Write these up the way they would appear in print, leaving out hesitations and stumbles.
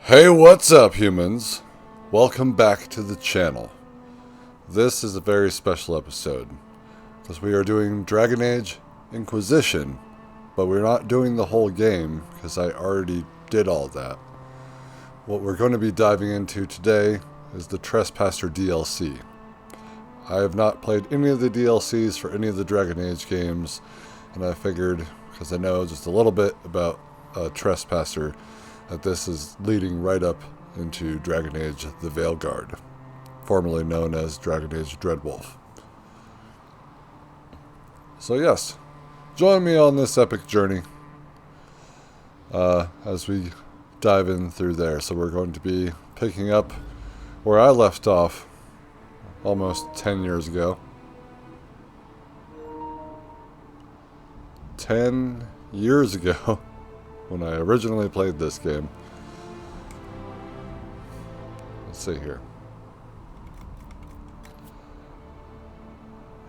Hey, what's up, humans? Welcome back to the channel. This is a very special episode, because we are doing Dragon Age Inquisition, but we're not doing the whole game, because I already did all that. What we're going to be diving into today is the Trespasser DLC. I have not played any of the DLCs for any of the Dragon Age games, and I figured, because I know just a little bit about Trespasser, that this is leading right up into Dragon Age The Veilguard, formerly known as Dragon Age Dreadwolf. So yes, join me on this epic journey as we dive in through there. So we're going to be picking up where I left off almost 10 years ago. 10 years ago. When I originally played this game. Let's see here.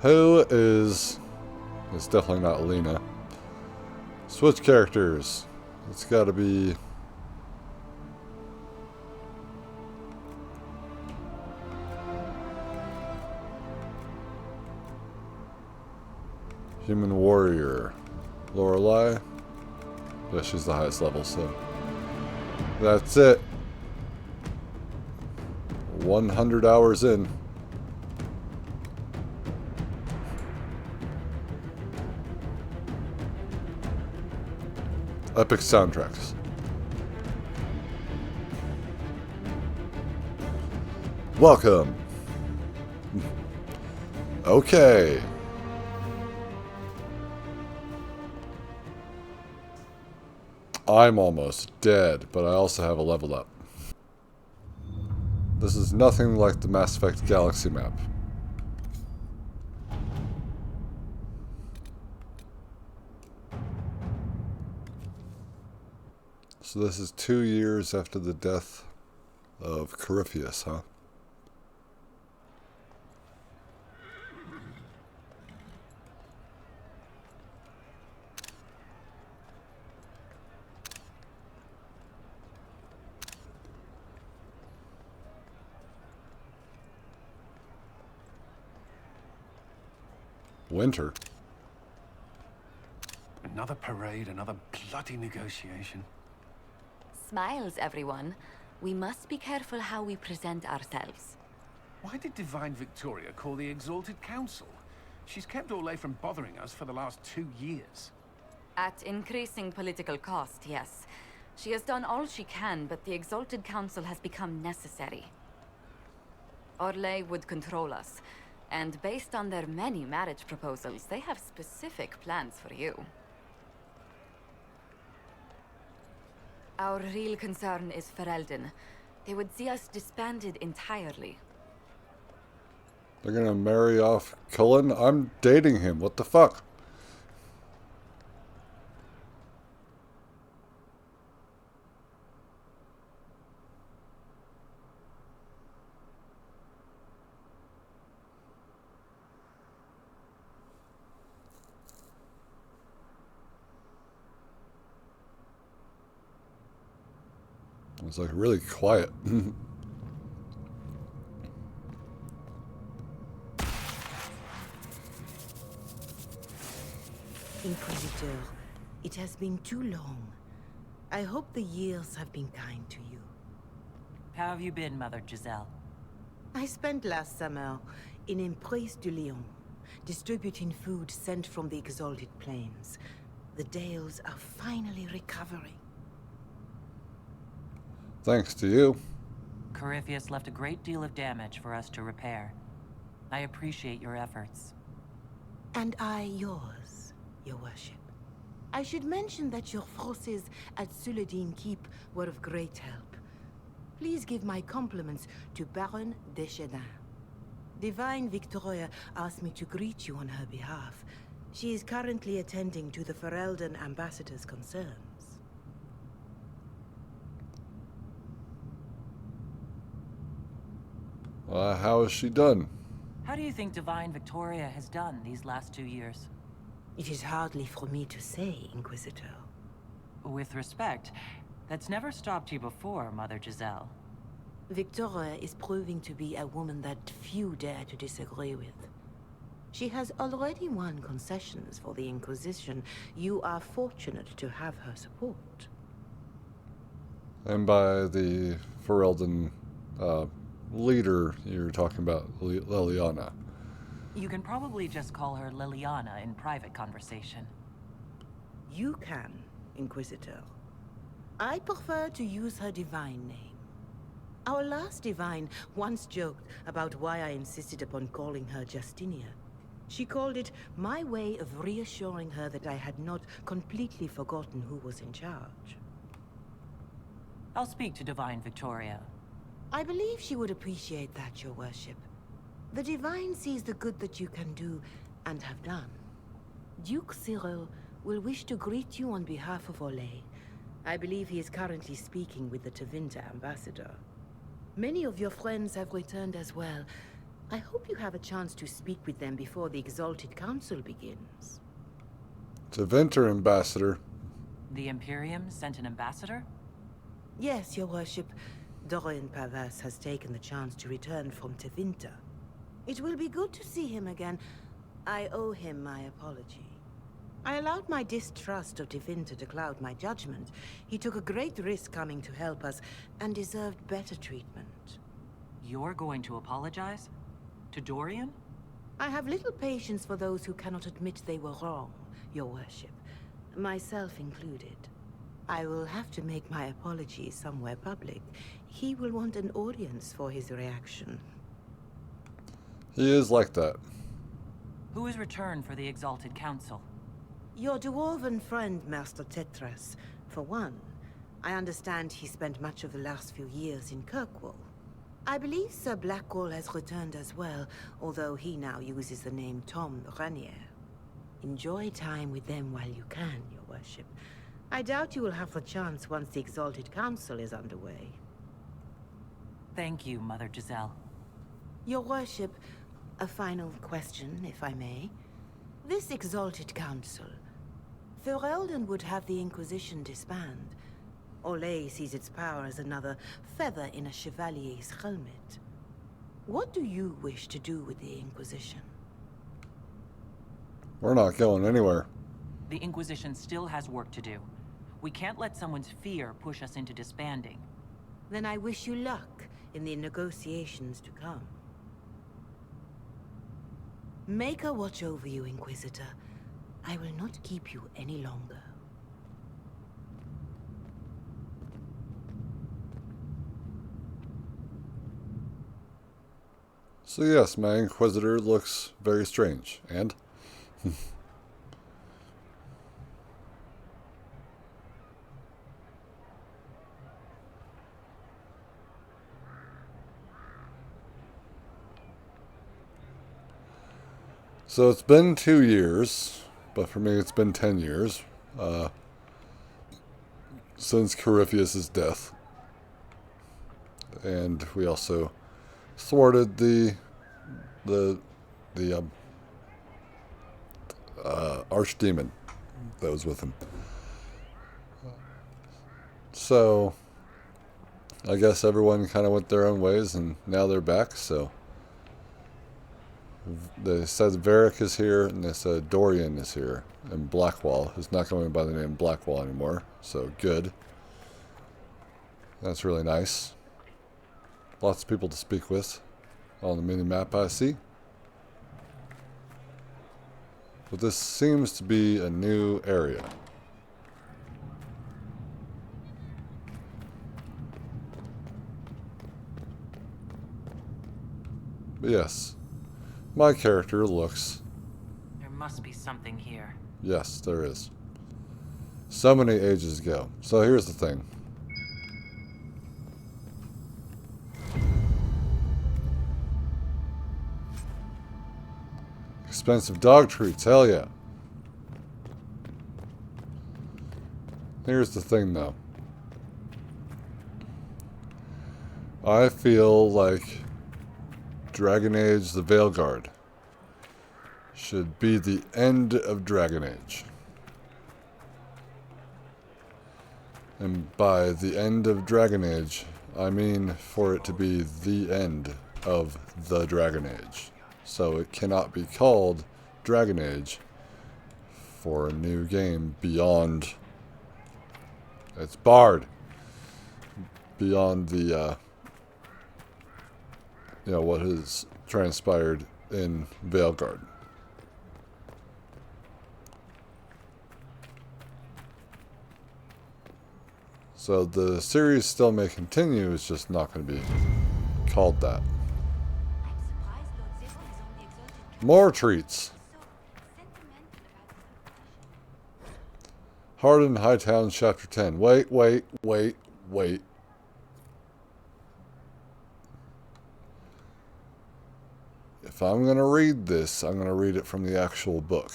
Who is... It's definitely not Lena. Switch characters. It's gotta be... Human Warrior. Lorelei. Yeah, she's the highest level, so that's it. 100 hours in. Epic soundtracks. Welcome. Okay. I'm almost dead, but I also have a level up. This is nothing like the Mass Effect Galaxy map. So this is 2 years after the death of Corypheus, huh? Winter. Another parade, another bloody negotiation. Smiles, everyone. We must be careful how we present ourselves. Why did Divine Victoria call the Exalted Council? She's kept Orlais from bothering us for the last 2 years. At increasing political cost, yes. She has done all she can, but the Exalted Council has become necessary. Orlais would control us. And based on their many marriage proposals, they have specific plans for you. Our real concern is Ferelden. They would see us disbanded entirely. They're gonna marry off Cullen? I'm dating him. What the fuck? It's like really quiet. Inquisitor, it has been too long. I hope the years have been kind to you. How have you been, Mother Giselle? I spent last summer in Empress de Lyon, distributing food sent from the Exalted Plains. The Dales are finally recovering. Thanks to you. Corypheus left a great deal of damage for us to repair. I appreciate your efforts. And I yours, your worship. I should mention that your forces at Suladin Keep were of great help. Please give my compliments to Baron Deschedin. Divine Victoria asked me to greet you on her behalf. She is currently attending to the Ferelden ambassador's concerns. How has she done? How do you think Divine Victoria has done these last 2 years? It is hardly for me to say, Inquisitor. With respect, That's never stopped you before, Mother Giselle. Victoria is proving to be a woman that few dare to disagree with. She has already won concessions for the Inquisition. You are fortunate to have her support. And by the Ferelden leader, you're talking about Liliana. You can probably just call her Liliana in private conversation. You can, Inquisitor. I prefer to use her divine name. Our last divine once joked about why I insisted upon calling her Justinia. She called it my way of reassuring her that I had not completely forgotten who was in charge. I'll speak to Divine Victoria. I believe she would appreciate that, Your Worship. The Divine sees the good that you can do and have done. Duke Cyril will wish to greet you on behalf of Olay. I believe he is currently speaking with the Tevinter ambassador. Many of your friends have returned as well. I hope you have a chance to speak with them before the Exalted Council begins. Tevinter ambassador. The Imperium sent an ambassador? Yes, Your Worship. Dorian Pavas has taken the chance to return from Tevinter. It will be good to see him again. I owe him my apology. I allowed my distrust of Tevinter to cloud my judgment. He took a great risk coming to help us, and deserved better treatment. You're going to apologize? To Dorian? I have little patience for those who cannot admit they were wrong, Your Worship. Myself included. I will have to make my apologies somewhere public. He will want an audience for his reaction. He is like that. Who has returned for the Exalted Council? Your dwarven friend, Master Tetras. For one, I understand he spent much of the last few years in Kirkwall. I believe Sir Blackwall has returned as well, although he now uses the name Tom Ranier. Enjoy time with them while you can, Your Worship. I doubt you will have the chance once the Exalted Council is underway. Thank you, Mother Giselle. Your Worship, a final question, if I may. This Exalted Council, Ferelden would have the Inquisition disband. Olay sees its power as another feather in a chevalier's helmet. What do you wish to do with the Inquisition? We're not going anywhere. The Inquisition still has work to do. We can't let someone's fear push us into disbanding. Then I wish you luck in the negotiations to come. Make a watch over you, Inquisitor. I will not keep you any longer. So yes, my Inquisitor looks very strange. And? So it's been 2 years, but for me it's been 10 years, since Corypheus' death. And we also thwarted the archdemon that was with him. So I guess everyone kind of went their own ways, and now they're back. So they said Varric is here, and they said Dorian is here, and Blackwall is not going by the name Blackwall anymore. So good. That's really nice. Lots of people to speak with on the mini-map I see. But this seems to be a new area. But yes, my character looks... There must be something here. Yes, there is. So many ages ago. So here's the thing. Expensive dog treats, hell yeah. Here's the thing though. I feel like Dragon Age The Veilguard should be the end of Dragon Age. And by the end of Dragon Age, I mean for it to be the end of the Dragon Age. So it cannot be called Dragon Age for a new game beyond... It's barred. Beyond the, what has transpired in Veilguard. So the series still may continue, it's just not going to be called that. More treats. Hardened Hightown Chapter 10. Wait. If I'm going to read this, I'm going to read it from the actual book.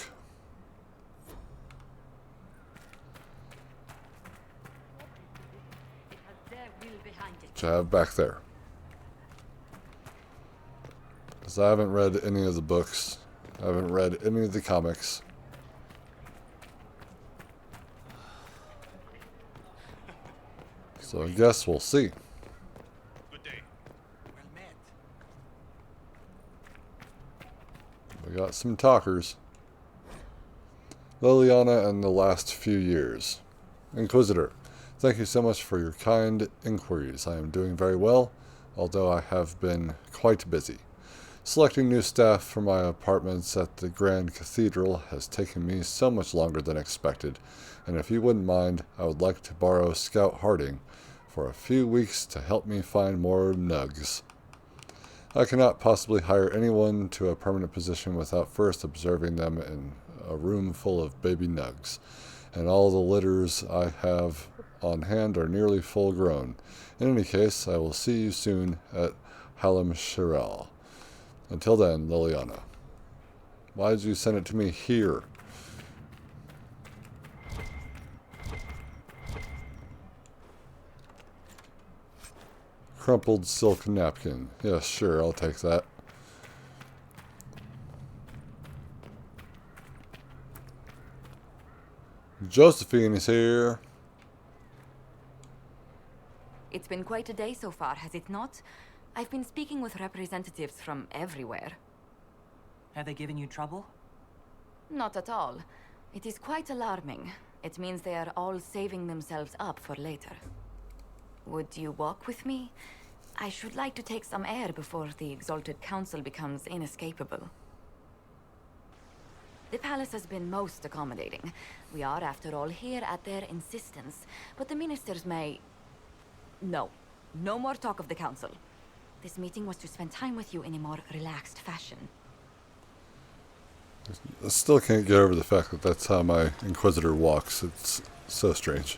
Which I have back there. Because I haven't read any of the books. I haven't read any of the comics. So I guess we'll see. Good day. Well met. We got some talkers. Liliana and the last few years. Inquisitor, thank you so much for your kind inquiries. I am doing very well, although I have been quite busy. Selecting new staff for my apartments at the Grand Cathedral has taken me so much longer than expected, and if you wouldn't mind, I would like to borrow Scout Harding for a few weeks to help me find more nugs. I cannot possibly hire anyone to a permanent position without first observing them in a room full of baby nugs, and all the litters I have on hand are nearly full grown. In any case, I will see you soon at Hallam Shiral. Until then, Liliana. Why did you send it to me here? Crumpled silk napkin. Yes, sure, I'll take that. Josephine is here. It's been quite a day so far, has it not? I've been speaking with representatives from everywhere. Have they given you trouble? Not at all. It is quite alarming. It means they are all saving themselves up for later. Would you walk with me? I should like to take some air before the Exalted Council becomes inescapable. The palace has been most accommodating. We are, after all, here at their insistence. But the ministers may... No. No more talk of the council. This meeting was to spend time with you in a more relaxed fashion. I still can't get over the fact that that's how my Inquisitor walks. It's so strange.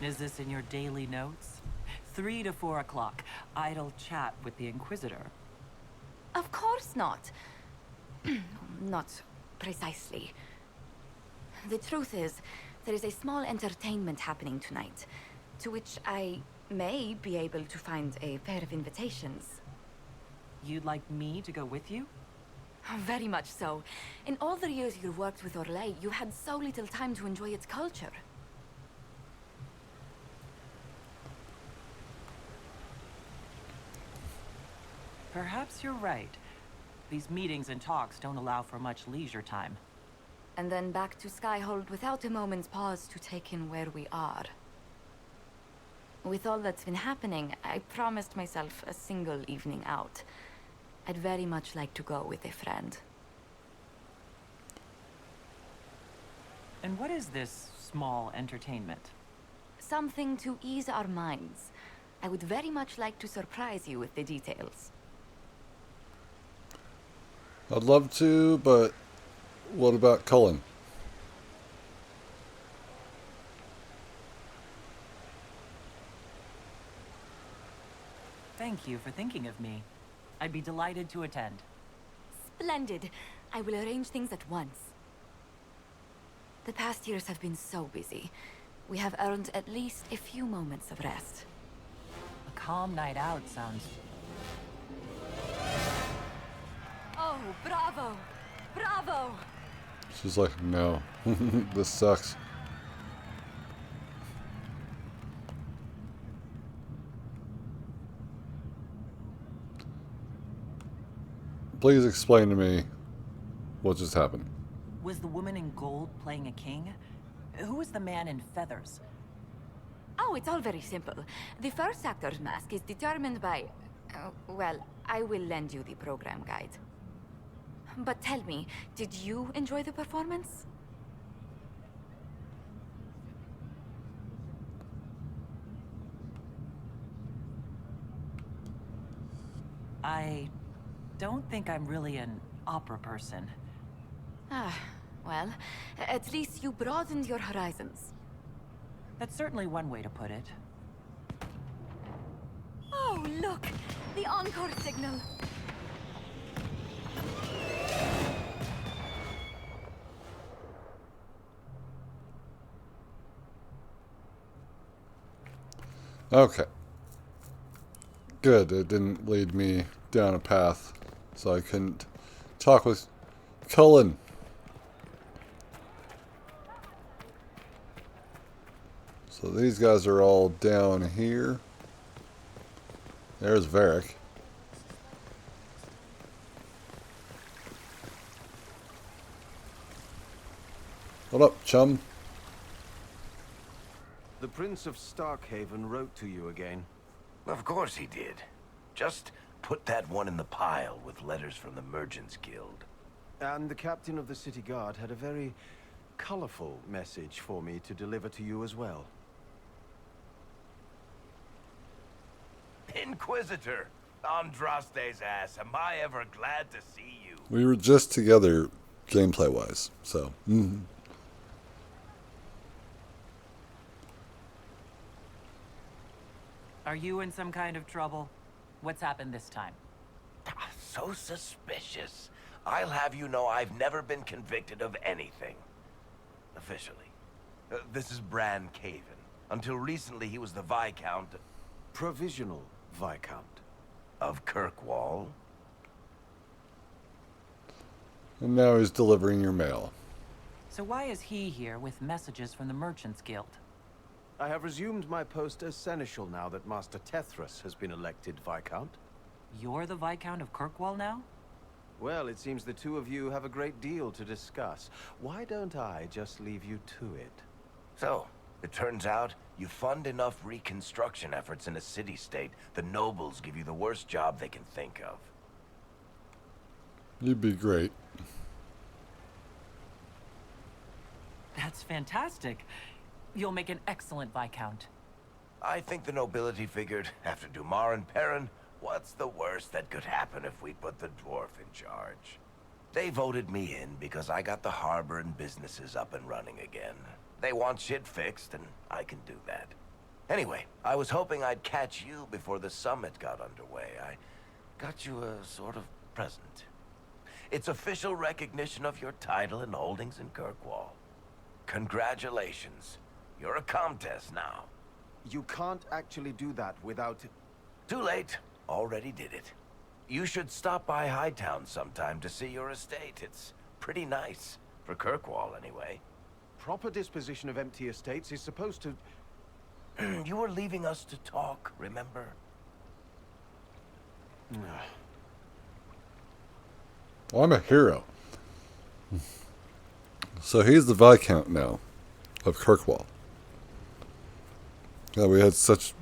Is this in your daily notes? 3 to 4 o'clock. Idle chat with the Inquisitor. Of course not. Not precisely. The truth is, there is a small entertainment happening tonight, to which I may be able to find a pair of invitations. You'd like me to go with you? Very much so. In all the years you worked with Orlais, you had so little time to enjoy its culture. Perhaps you're right. These meetings and talks don't allow for much leisure time. And then back to Skyhold without a moment's pause to take in where we are. With all that's been happening, I promised myself a single evening out. I'd very much like to go with a friend. And what is this small entertainment? Something to ease our minds. I would very much like to surprise you with the details. I'd love to, but what about Cullen? Thank you for thinking of me. I'd be delighted to attend. Splendid. I will arrange things at once. The past years have been so busy. We have earned at least a few moments of rest. A calm night out sounds Bravo! Bravo! She's like, no, this sucks. Please explain to me what just happened. Was the woman in gold playing a king? Who was the man in feathers? Oh, it's all very simple. The first actor's mask is determined by... well, I will lend you the program guide. But tell me, did you enjoy the performance? I don't think I'm really an opera person. Ah, well, at least you broadened your horizons. That's certainly one way to put it. Oh, look! The encore signal! Okay. Good, it didn't lead me down a path, so I couldn't talk with Cullen. So these guys are all down here. There's Varric. What up, chum? The Prince of Starkhaven wrote to you again. Of course he did. Just put that one in the pile with letters from the Merchants Guild. And the captain of the city guard had a very colorful message for me to deliver to you as well. Inquisitor! Andraste's ass, am I ever glad to see you. We were just together, gameplay-wise, so... Are you in some kind of trouble? What's happened this time? So suspicious. I'll have you know I've never been convicted of anything. Officially. This is Bran Caven. Until recently he was the Viscount... Provisional Viscount. Of Kirkwall. And now he's delivering your mail. So why is he here with messages from the Merchants Guild? I have resumed my post as Seneschal now that Master Tethras has been elected Viscount. You're the Viscount of Kirkwall now? Well, it seems the two of you have a great deal to discuss. Why don't I just leave you to it? So, it turns out you fund enough reconstruction efforts in a city-state, the nobles give you the worst job they can think of. You'd be great. That's fantastic. You'll make an excellent Viscount. I think the nobility figured, after Dumar and Perrin, what's the worst that could happen if we put the dwarf in charge? They voted me in because I got the harbor and businesses up and running again. They want shit fixed, and I can do that. Anyway, I was hoping I'd catch you before the summit got underway. I got you a sort of present. It's official recognition of your title and holdings in Kirkwall. Congratulations. You're a Comtesse now. You can't actually do that without... Too late. Already did it. You should stop by Hightown sometime to see your estate. It's pretty nice. For Kirkwall, anyway. Proper disposition of empty estates is supposed to... You were leaving us to talk, remember? Well, I'm a hero. So he's the Viscount now of Kirkwall. Yeah, we had such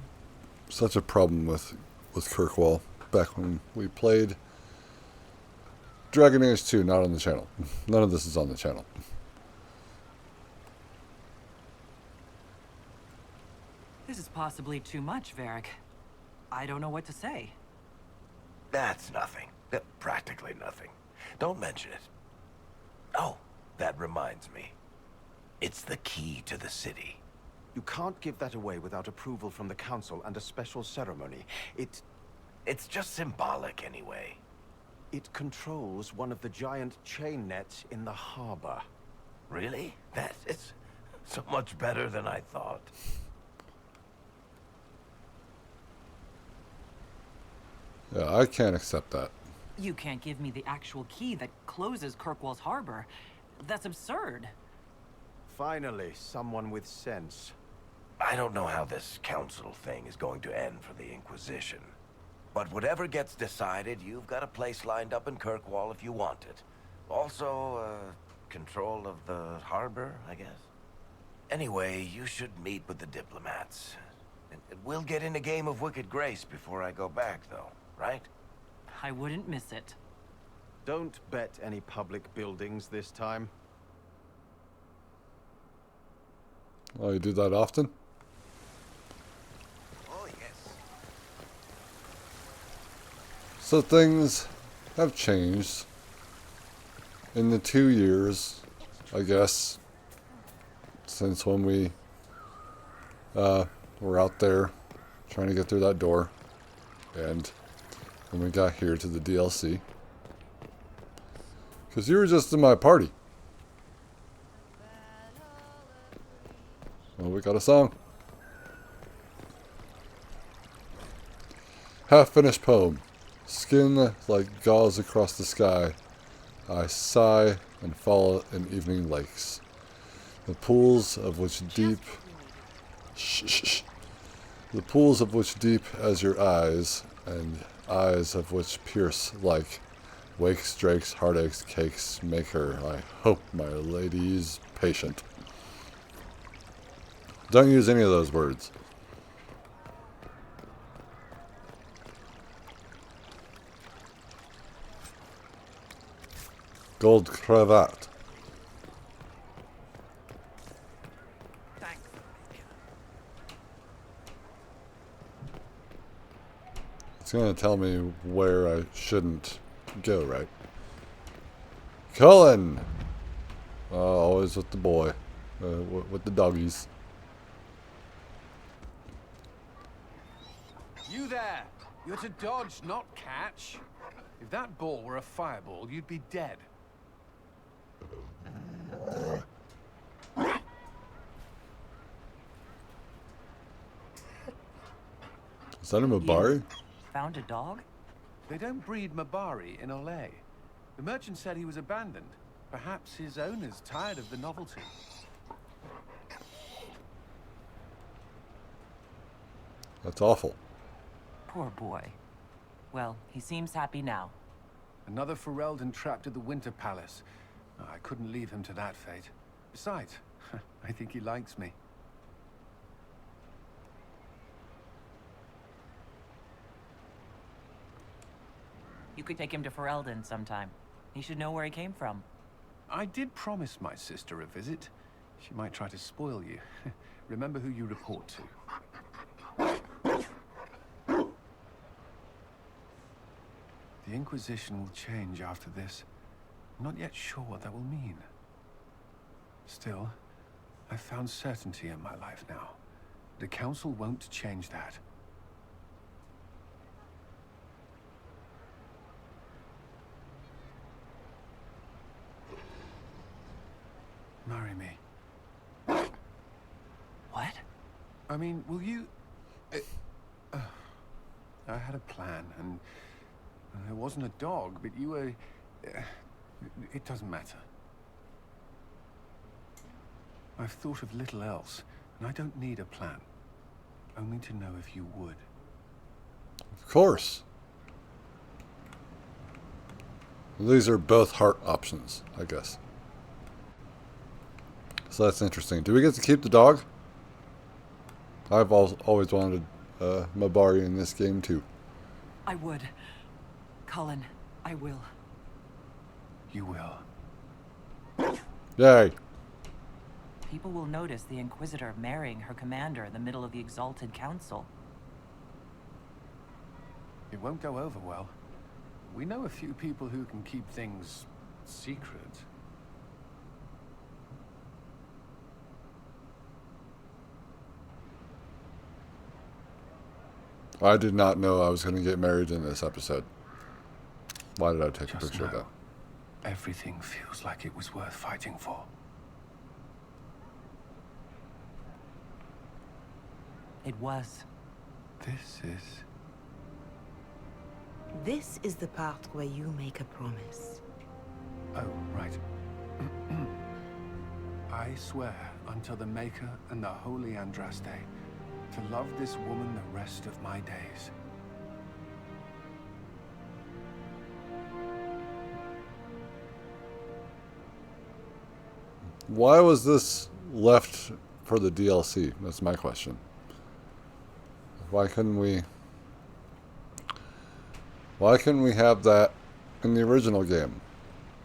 a problem with Kirkwall back when we played Dragon Age 2, not on the channel. None of this is on the channel. This is possibly too much, Varric. I don't know what to say. That's nothing. Practically nothing. Don't mention it. Oh, that reminds me. It's the key to the city. You can't give that away without approval from the council and a special ceremony. It's just symbolic anyway. It controls one of the giant chain nets in the harbor. Really? That is so much better than I thought. Yeah, I can't accept that. You can't give me the actual key that closes Kirkwall's harbor. That's absurd. Finally, someone with sense. I don't know how this council thing is going to end for the Inquisition. But whatever gets decided, you've got a place lined up in Kirkwall if you want it. Also, control of the harbor, I guess. Anyway, you should meet with the diplomats. We'll get in a game of Wicked Grace before I go back, though, right? I wouldn't miss it. Don't bet any public buildings this time. Oh, you do that often? Oh, yes. So things have changed in the 2 years, I guess, since when we were out there trying to get through that door, and when we got here to the DLC. Because you were just in my party. Well, we got a song. Half-finished poem. Skin like gauze across the sky. I sigh and fall in evening lakes. The pools of which deep... The pools of which deep as your eyes, and eyes of which pierce like wakes, drakes, heartaches, cakes, make her. I hope my lady's patient. Don't use any of those words. Gold cravat. It's going to tell me where I shouldn't go, right? Cullen! Always with the boy. With the doggies. You there! You're to dodge, not catch. If that ball were a fireball, you'd be dead. Is that a Mabari? Found a dog? They don't breed Mabari in Olay. The merchant said he was abandoned. Perhaps his owner's tired of the novelty. That's awful. Poor boy. Well, he seems happy now. Another Ferelden trapped at the Winter Palace. I couldn't leave him to that fate. Besides, I think he likes me. You could take him to Ferelden sometime. He should know where he came from. I did promise my sister a visit. She might try to spoil you. Remember who you report to. The Inquisition will change after this. I'm not yet sure what that will mean. Still, I've found certainty in my life now. The Council won't change that. Marry me. What? I mean, will you... I had a plan, and it wasn't a dog, but you were... it doesn't matter. I've thought of little else, and I don't need a plan. Only to know if you would. Of course. These are both heart options, I guess. So that's interesting. Do we get to keep the dog? I've always wanted Mabari in this game too. I would. Cullen, I will. You will. Yay! People will notice the Inquisitor marrying her commander in the middle of the Exalted Council. It won't go over well. We know a few people who can keep things secret. I did not know I was going to get married in this episode. Why did I take a Just picture of know, that? everything feels like it was worth fighting for. It was. This is This is the part where you make a promise. Oh, right. I swear unto the Maker and the Holy Andraste to love this woman the rest of my days. Why was this left for the DLC? That's my question. Why couldn't we have that in the original game?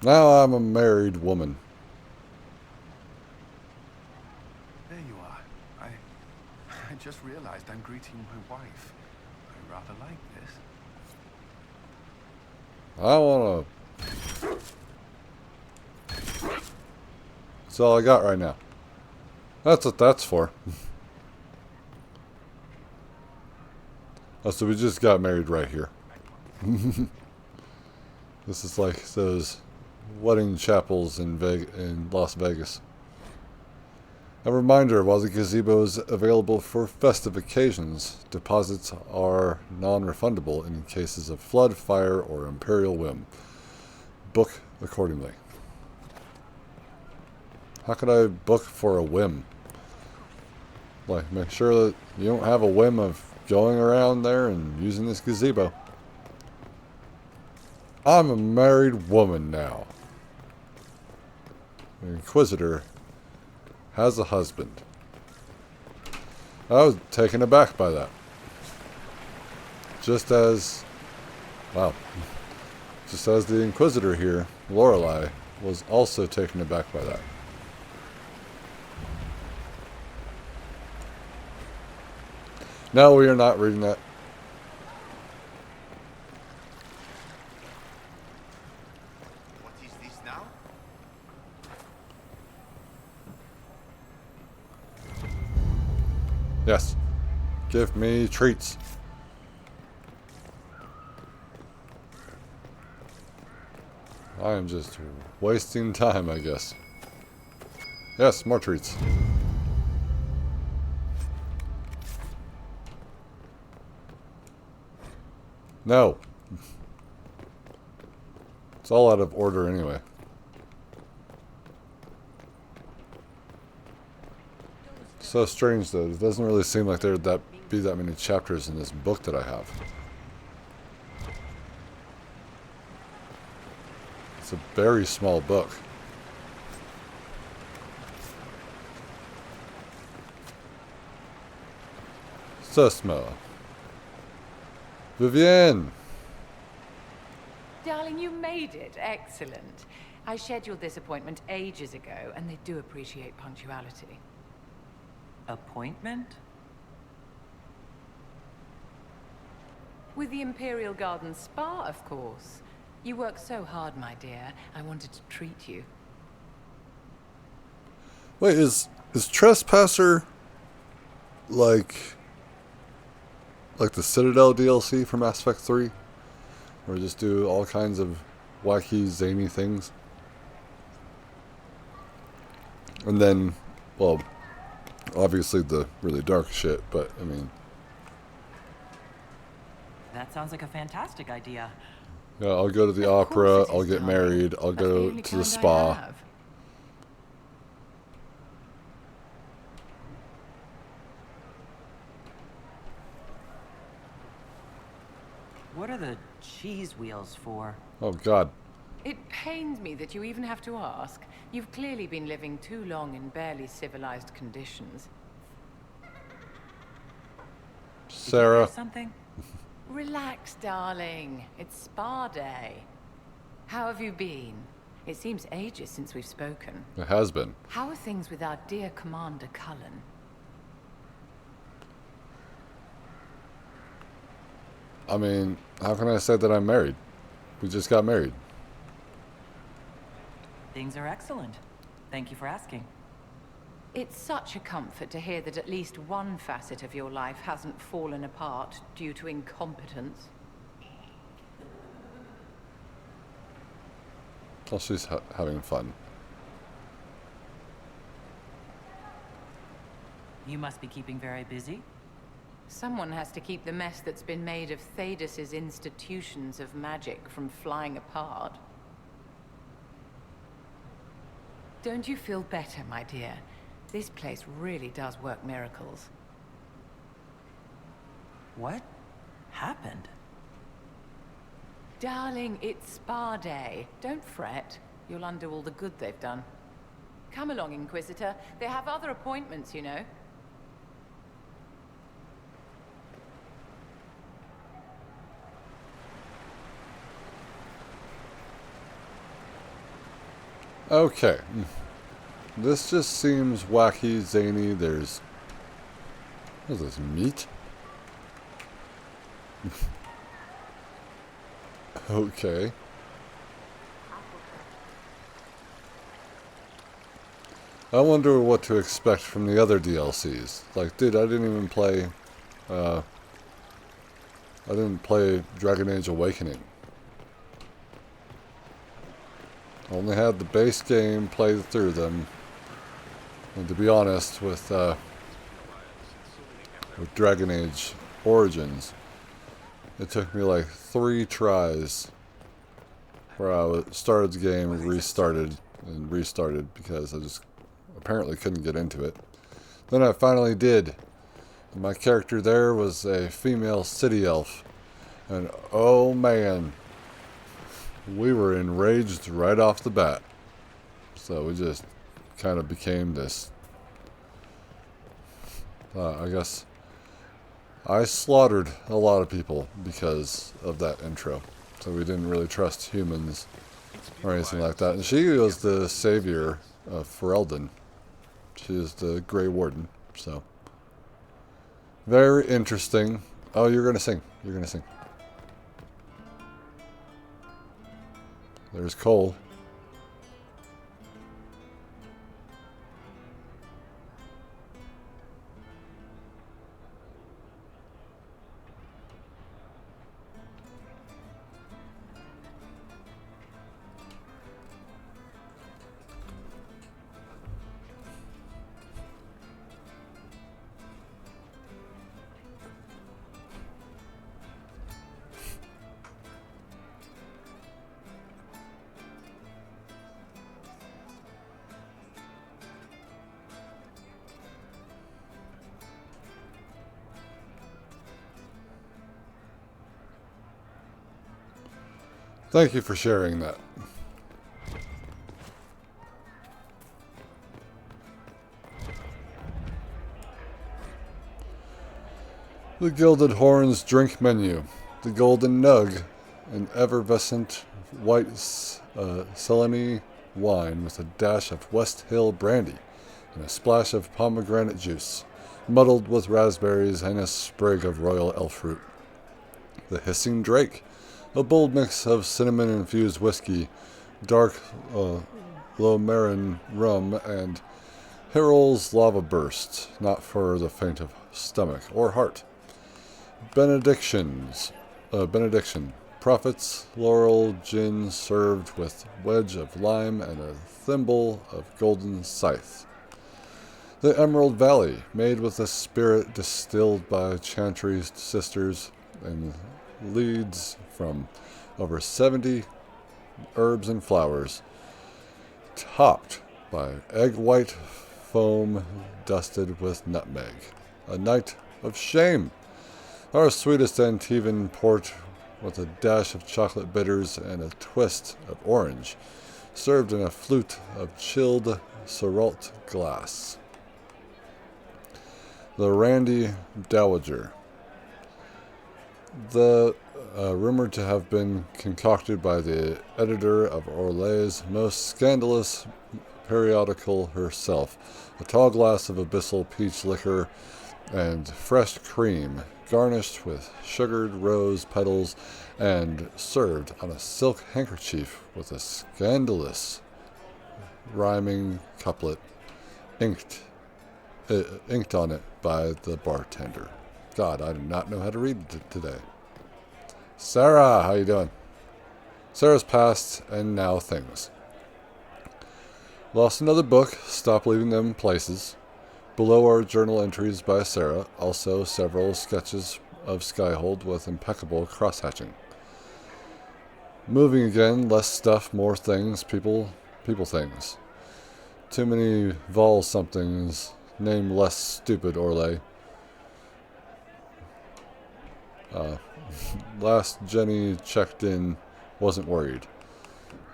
Now I'm a married woman. There you are. I just realized I'm greeting my wife. I rather like this. I wanna... That's all I got right now. That's what that's for. Oh, so we just got married right here. This is like those wedding chapels in Las Vegas. A reminder, while the gazebo is available for festive occasions, deposits are non-refundable in cases of flood, fire, or imperial whim. Book accordingly. How could I book for a whim? Like, make sure that you don't have a whim of going around there and using this gazebo. I'm a married woman now. The Inquisitor has a husband. I was taken aback by that. Just as the Inquisitor here, Lorelei, was also taken aback by that. No, we are not reading that. What is this now? Yes. Give me treats. I am just wasting time, I guess. Yes, more treats. No. It's all out of order anyway. So strange though. It doesn't really seem like there'd be that many chapters in this book that I have. It's a very small book. So small. Vivienne! Darling, you made it. Excellent. I scheduled this appointment ages ago, and they do appreciate punctuality. Appointment? With the Imperial Garden Spa, of course. You work so hard, my dear. I wanted to treat you. Wait, is Trespasser like the Citadel DLC from Mass Effect 3? Where just do all kinds of wacky, zany things? And then, well, obviously the really dark shit, but I mean... That sounds like a fantastic idea. Yeah, I'll go to the Of course opera, it is, I'll get darling. married, I'll That's the go only to the kind I spa. have. What are the cheese wheels for? Oh god. It pains me that you even have to ask. You've clearly been living too long in barely civilized conditions. Sarah. Something? Relax, darling. It's spa day. How have you been? It seems ages since we've spoken. It has been. How are things with our dear Commander Cullen? I mean, how can I say that I'm married? We just got married. Things are excellent. Thank you for asking. It's such a comfort to hear that at least one facet of your life hasn't fallen apart due to incompetence. Well, she's having fun. You must be keeping very busy. Someone has to keep the mess that's been made of Thaddeus's institutions of magic from flying apart. Don't you feel better, my dear? This place really does work miracles. What happened? Darling, it's spa day. Don't fret. You'll undo all the good they've done. Come along, Inquisitor. They have other appointments, you know. Okay. This just seems wacky, zany. There's... what is this, meat? Okay. I wonder what to expect from the other DLCs. Like, dude, I didn't even play... I didn't play Dragon Age Awakening. Only had the base game, played through them. And to be honest, with Dragon Age Origins, it took me like 3 tries where I started the game and restarted because I just apparently couldn't get into it. Then I finally did. And my character there was a female city elf. And oh man, we were enraged right off the bat. So we just kind of became this... I guess I slaughtered a lot of people because of that intro. So we didn't really trust humans or anything like that. And she was the savior of Ferelden. She is the Grey Warden. So very interesting. Oh, you're gonna sing. You're gonna sing. There's Cole. Thank you for sharing that. The Gilded Horns drink menu. The Golden Nug, an effervescent white Selene wine with a dash of West Hill brandy and a splash of pomegranate juice, muddled with raspberries and a sprig of royal elf fruit. The Hissing Drake, a bold mix of cinnamon-infused whiskey, dark Lomarin rum, and Hirul's Lava Burst, not for the faint of stomach or heart. Benediction, Prophet's Laurel gin served with wedge of lime and a thimble of golden scythe. The Emerald Valley, made with a spirit distilled by Chantry sisters and leads from over 70 herbs and flowers, topped by egg white foam dusted with nutmeg. A night of shame. Our sweetest Antivan port with a dash of chocolate bitters and a twist of orange, served in a flute of chilled Syralt glass. The Randy Dowager. The rumored to have been concocted by the editor of Orlay's most scandalous periodical herself, a tall glass of abyssal peach liquor and fresh cream, garnished with sugared rose petals and served on a silk handkerchief with a scandalous rhyming couplet inked on it by the bartender. God, I do not know how to read today. Sarah, how you doing? Sarah's past and now things. Lost another book, stopped leaving them places. Below are journal entries by Sarah, also several sketches of Skyhold with impeccable cross-hatching. Moving again, less stuff, more things, people things. Too many Vol somethings, name less stupid, Orlais. Last Jenny checked in, wasn't worried.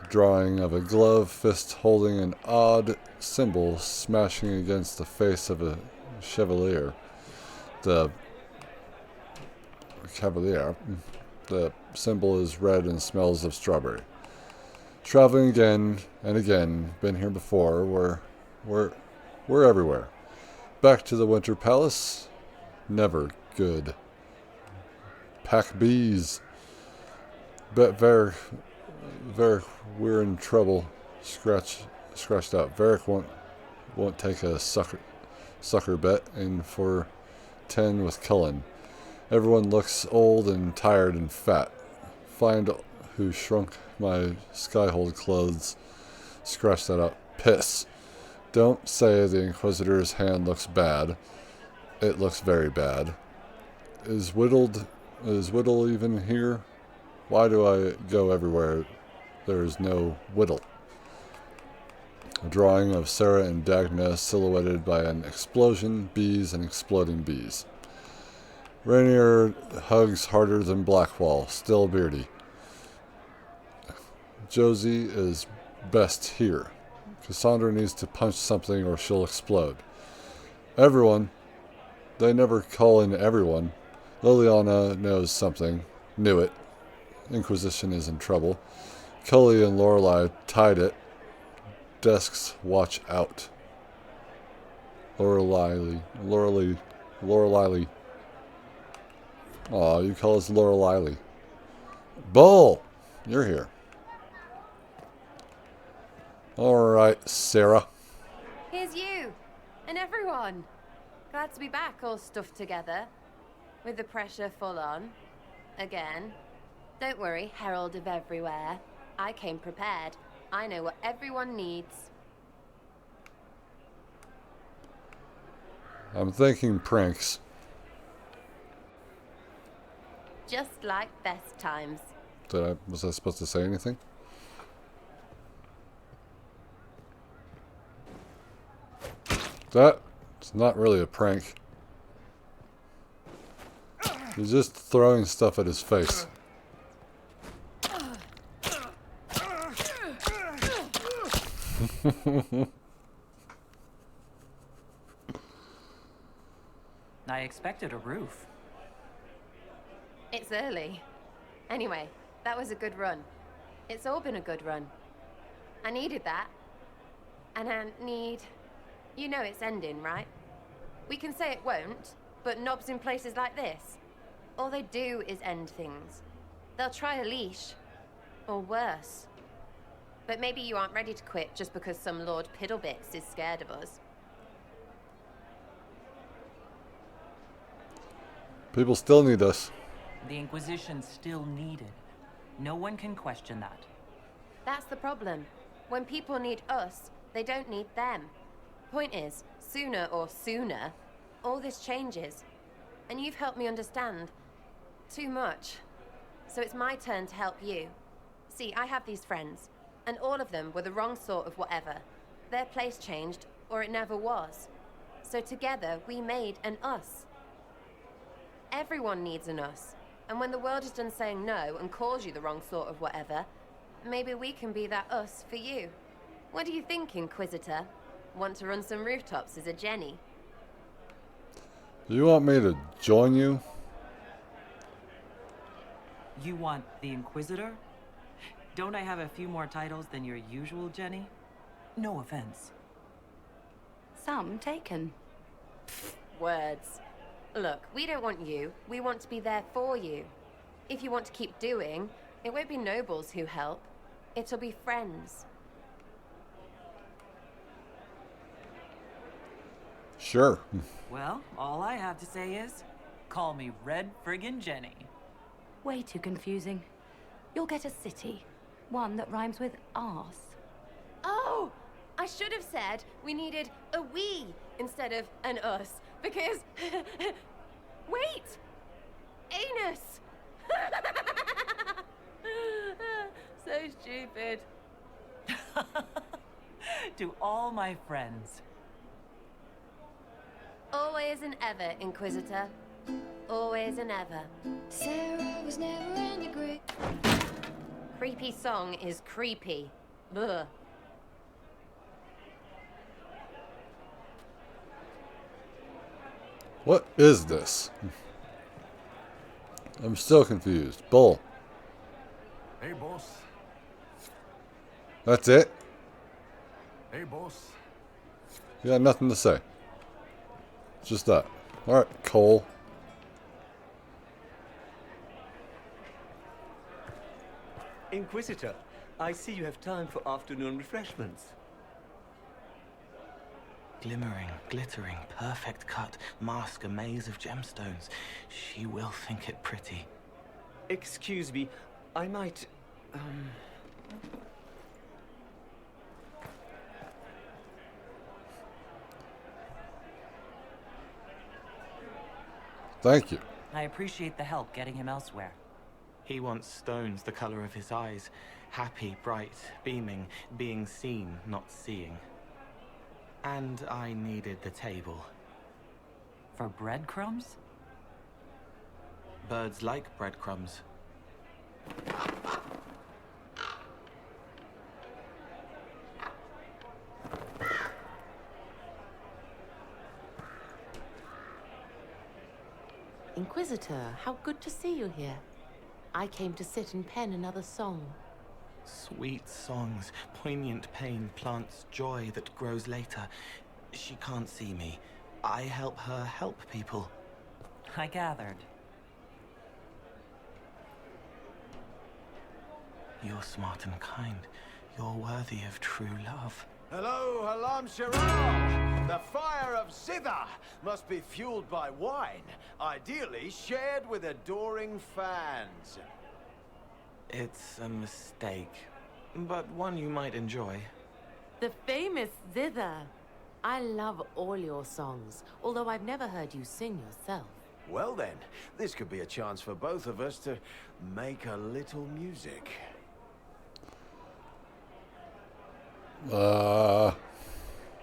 Drawing of a glove fist holding an odd symbol smashing against the face of a chevalier. The symbol is red and smells of strawberry. Traveling again and again, been here before, we're everywhere. Back to the Winter Palace, never good. Pack bees. Bet Varric, we're in trouble. Scratched out. Varric won't take a sucker bet, and for 10 with Cullen. Everyone looks old and tired and fat. Find who shrunk my Skyhold clothes. Scratch that out. Piss. Don't say the Inquisitor's hand looks bad. It looks very bad. Is Whittle even here? Why do I go everywhere? There is no Whittle. A drawing of Sarah and Dagna silhouetted by an explosion, bees, and exploding bees. Rainier hugs harder than Blackwall, still beardy. Josie is best here. Cassandra needs to punch something or she'll explode. Everyone. They never call in everyone. Liliana knows something. Knew it. Inquisition is in trouble. Cully and Lorelei tied it. Desks watch out. Lorelei. Aw, you call us Lorelei. Bull! You're here. Alright, Sarah. Here's you. And everyone. Glad to be back, all stuffed together. With the pressure full on. Again. Don't worry, Herald of Everywhere. I came prepared. I know what everyone needs. I'm thinking pranks. Just like best times. Was I supposed to say anything? That's not really a prank. He's just throwing stuff at his face. I expected a roof. It's early. Anyway, that was a good run. It's all been a good run. I needed that. And I need... You know it's ending, right? We can say it won't, but knobs in places like this, all they do is end things. They'll try a leash. Or worse. But maybe you aren't ready to quit just because some Lord Piddlebits is scared of us. People still need us. The Inquisition's still needed. No one can question that. That's the problem. When people need us, they don't need them. Point is, sooner, all this changes. And you've helped me understand. Too much. So it's my turn to help you. See, I have these friends, and all of them were the wrong sort of whatever. Their place changed, or it never was. So together, we made an us. Everyone needs an us. And when the world is done saying no and calls you the wrong sort of whatever, maybe we can be that us for you. What do you think, Inquisitor? Want to run some rooftops as a Jenny? Do you want me to join you? You want the Inquisitor? Don't I have a few more titles than your usual Jenny? No offense. Some taken. Words. Look, we don't want you. We want to be there for you. If you want to keep doing, it won't be nobles who help. It'll be friends. Sure. Well, all I have to say is, call me Red Friggin' Jenny. Way too confusing. You'll get a city. One that rhymes with arse. Oh! I should have said we needed a we instead of an us, because... Wait! Anus! So stupid. To all my friends. Always and ever, Inquisitor. Always and ever. Sarah was never in the group. Creepy song is creepy. Ugh. What is this? I'm still confused. Bull. Hey, boss. That's it? Hey, boss. You got nothing to say. Just that. Alright, Cole. Inquisitor, I see you have time for afternoon refreshments. Glimmering, glittering, perfect cut, mask a maze of gemstones. She will think it pretty. Excuse me, I might, Thank you. I appreciate the help getting him elsewhere. He wants stones the color of his eyes. Happy, bright, beaming, being seen, not seeing. And I needed the table. For breadcrumbs? Birds like breadcrumbs. Inquisitor, how good to see you here. I came to sit and pen another song. Sweet songs, poignant pain plants joy that grows later. She can't see me. I help her help people. I gathered. You're smart and kind. You're worthy of true love. Hello, Halam Sharal! The fire of Zither must be fueled by wine, ideally shared with adoring fans. It's a mistake, but one you might enjoy. The famous Zither. I love all your songs, although I've never heard you sing yourself. Well then, this could be a chance for both of us to make a little music.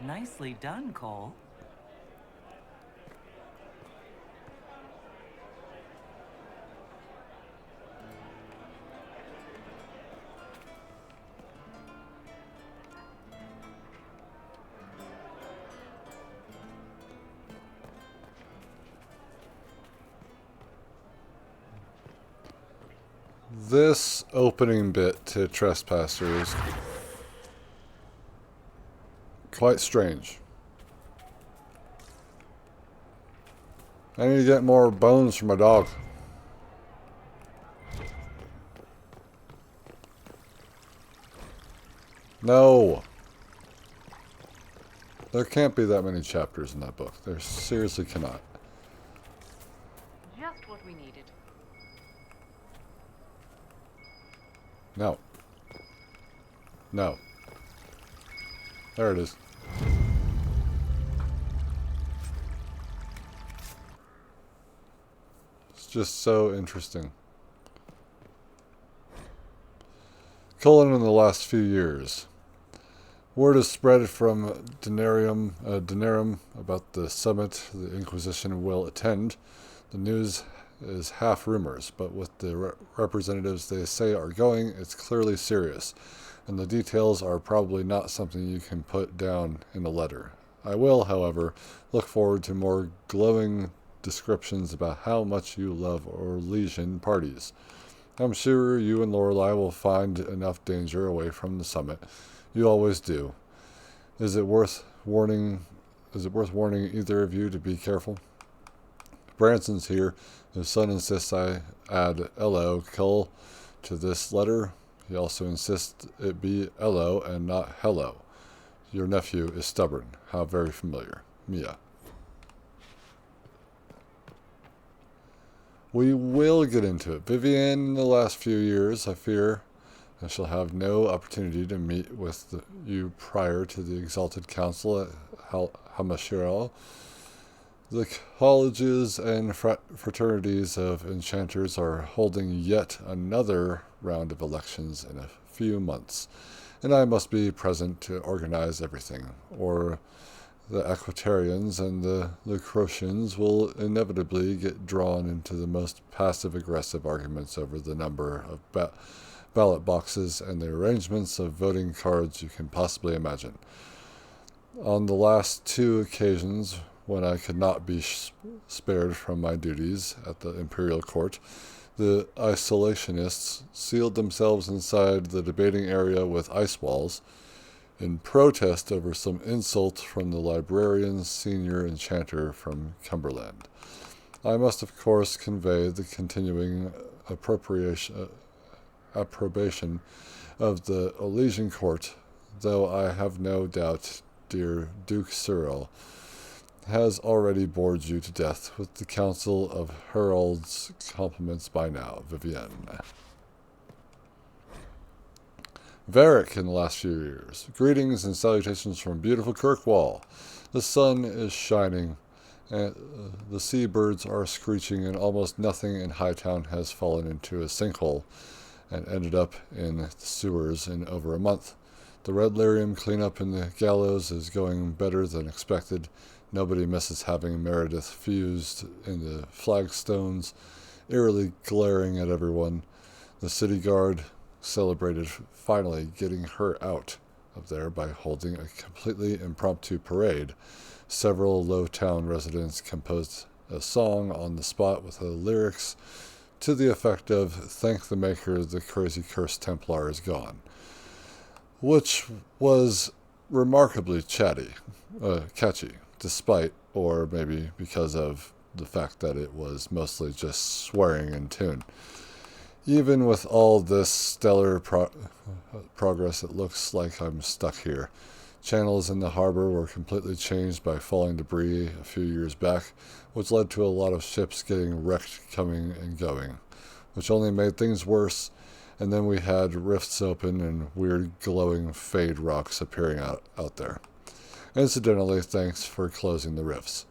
Nicely done, Cole. This opening bit to Trespasser is quite strange. I need to get more bones for my dog. No. There can't be that many chapters in that book. There seriously cannot. Just what we needed. No. No. There it is. It's just so interesting. Cullen in the last few years. Word has spread from Denerim about the summit the Inquisition will attend. The news is half rumors, but with the representatives they say are going, it's clearly serious, and the details are probably not something you can put down in a letter. I will, however, look forward to more glowing descriptions about how much you love Orlesian parties. I'm sure you and Lorelei will find enough danger away from the summit. You always do. Is it worth warning either of you to be careful? Branson's here. His son insists I add L.O. Cull to this letter. He also insists it be L.O. and not hello. Your nephew is stubborn. How very familiar. Mia. We will get into it. Vivienne in the last few years, I fear, I shall have no opportunity to meet with you prior to the Exalted Council at Hamashiro. The colleges and fraternities of enchanters are holding yet another round of elections in a few months, and I must be present to organize everything, or the Aquitarians and the Lucretians will inevitably get drawn into the most passive-aggressive arguments over the number of ballot boxes and the arrangements of voting cards you can possibly imagine. On the last two occasions when I could not be spared from my duties at the Imperial Court, the isolationists sealed themselves inside the debating area with ice walls in protest over some insult from the librarian's senior enchanter from Cumberland. I must, of course, convey the continuing approbation of the Elysian Court, though I have no doubt dear Duke Cyril has already bored you to death with the Council of Heralds' compliments by now, Vivienne. Varric in the last few years. Greetings and salutations from beautiful Kirkwall. The sun is shining, and the seabirds are screeching, and almost nothing in Hightown has fallen into a sinkhole and ended up in the sewers in over a month. The Red Lyrium cleanup in the gallows is going better than expected. Nobody misses having Meredith fused in the flagstones, eerily glaring at everyone. The city guard celebrated finally getting her out of there by holding a completely impromptu parade. Several low-town residents composed a song on the spot with the lyrics to the effect of "Thank the Maker, the crazy cursed Templar is gone," which was remarkably catchy, despite, or maybe because of, the fact that it was mostly just swearing in tune. Even with all this stellar progress, it looks like I'm stuck here. Channels in the harbor were completely changed by falling debris a few years back, which led to a lot of ships getting wrecked coming and going, which only made things worse. And then we had rifts open and weird glowing fade rocks appearing out there. Incidentally, thanks for closing the rifts.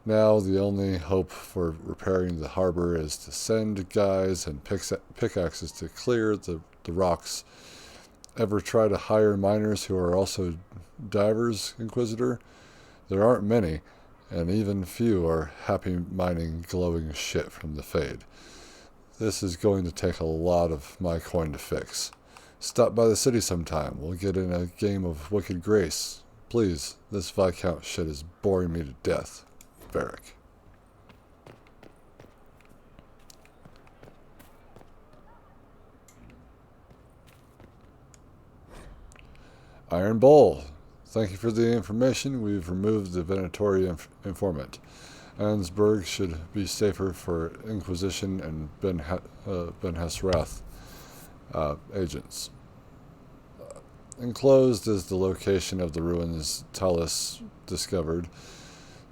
Now the only hope for repairing the harbor is to send guys and pickaxes to clear the rocks. Ever try to hire miners who are also divers, Inquisitor? There aren't many, and even few are happy mining glowing shit from the fade. This is going to take a lot of my coin to fix. Stop by the city sometime. We'll get in a game of Wicked Grace. Please, this Viscount shit is boring me to death. Varric. Iron Bowl. Thank you for the information. We've removed the Venatori informant. Ansburg should be safer for Inquisition and Ben Hesrath agents. Enclosed is the location of the ruins Talus discovered,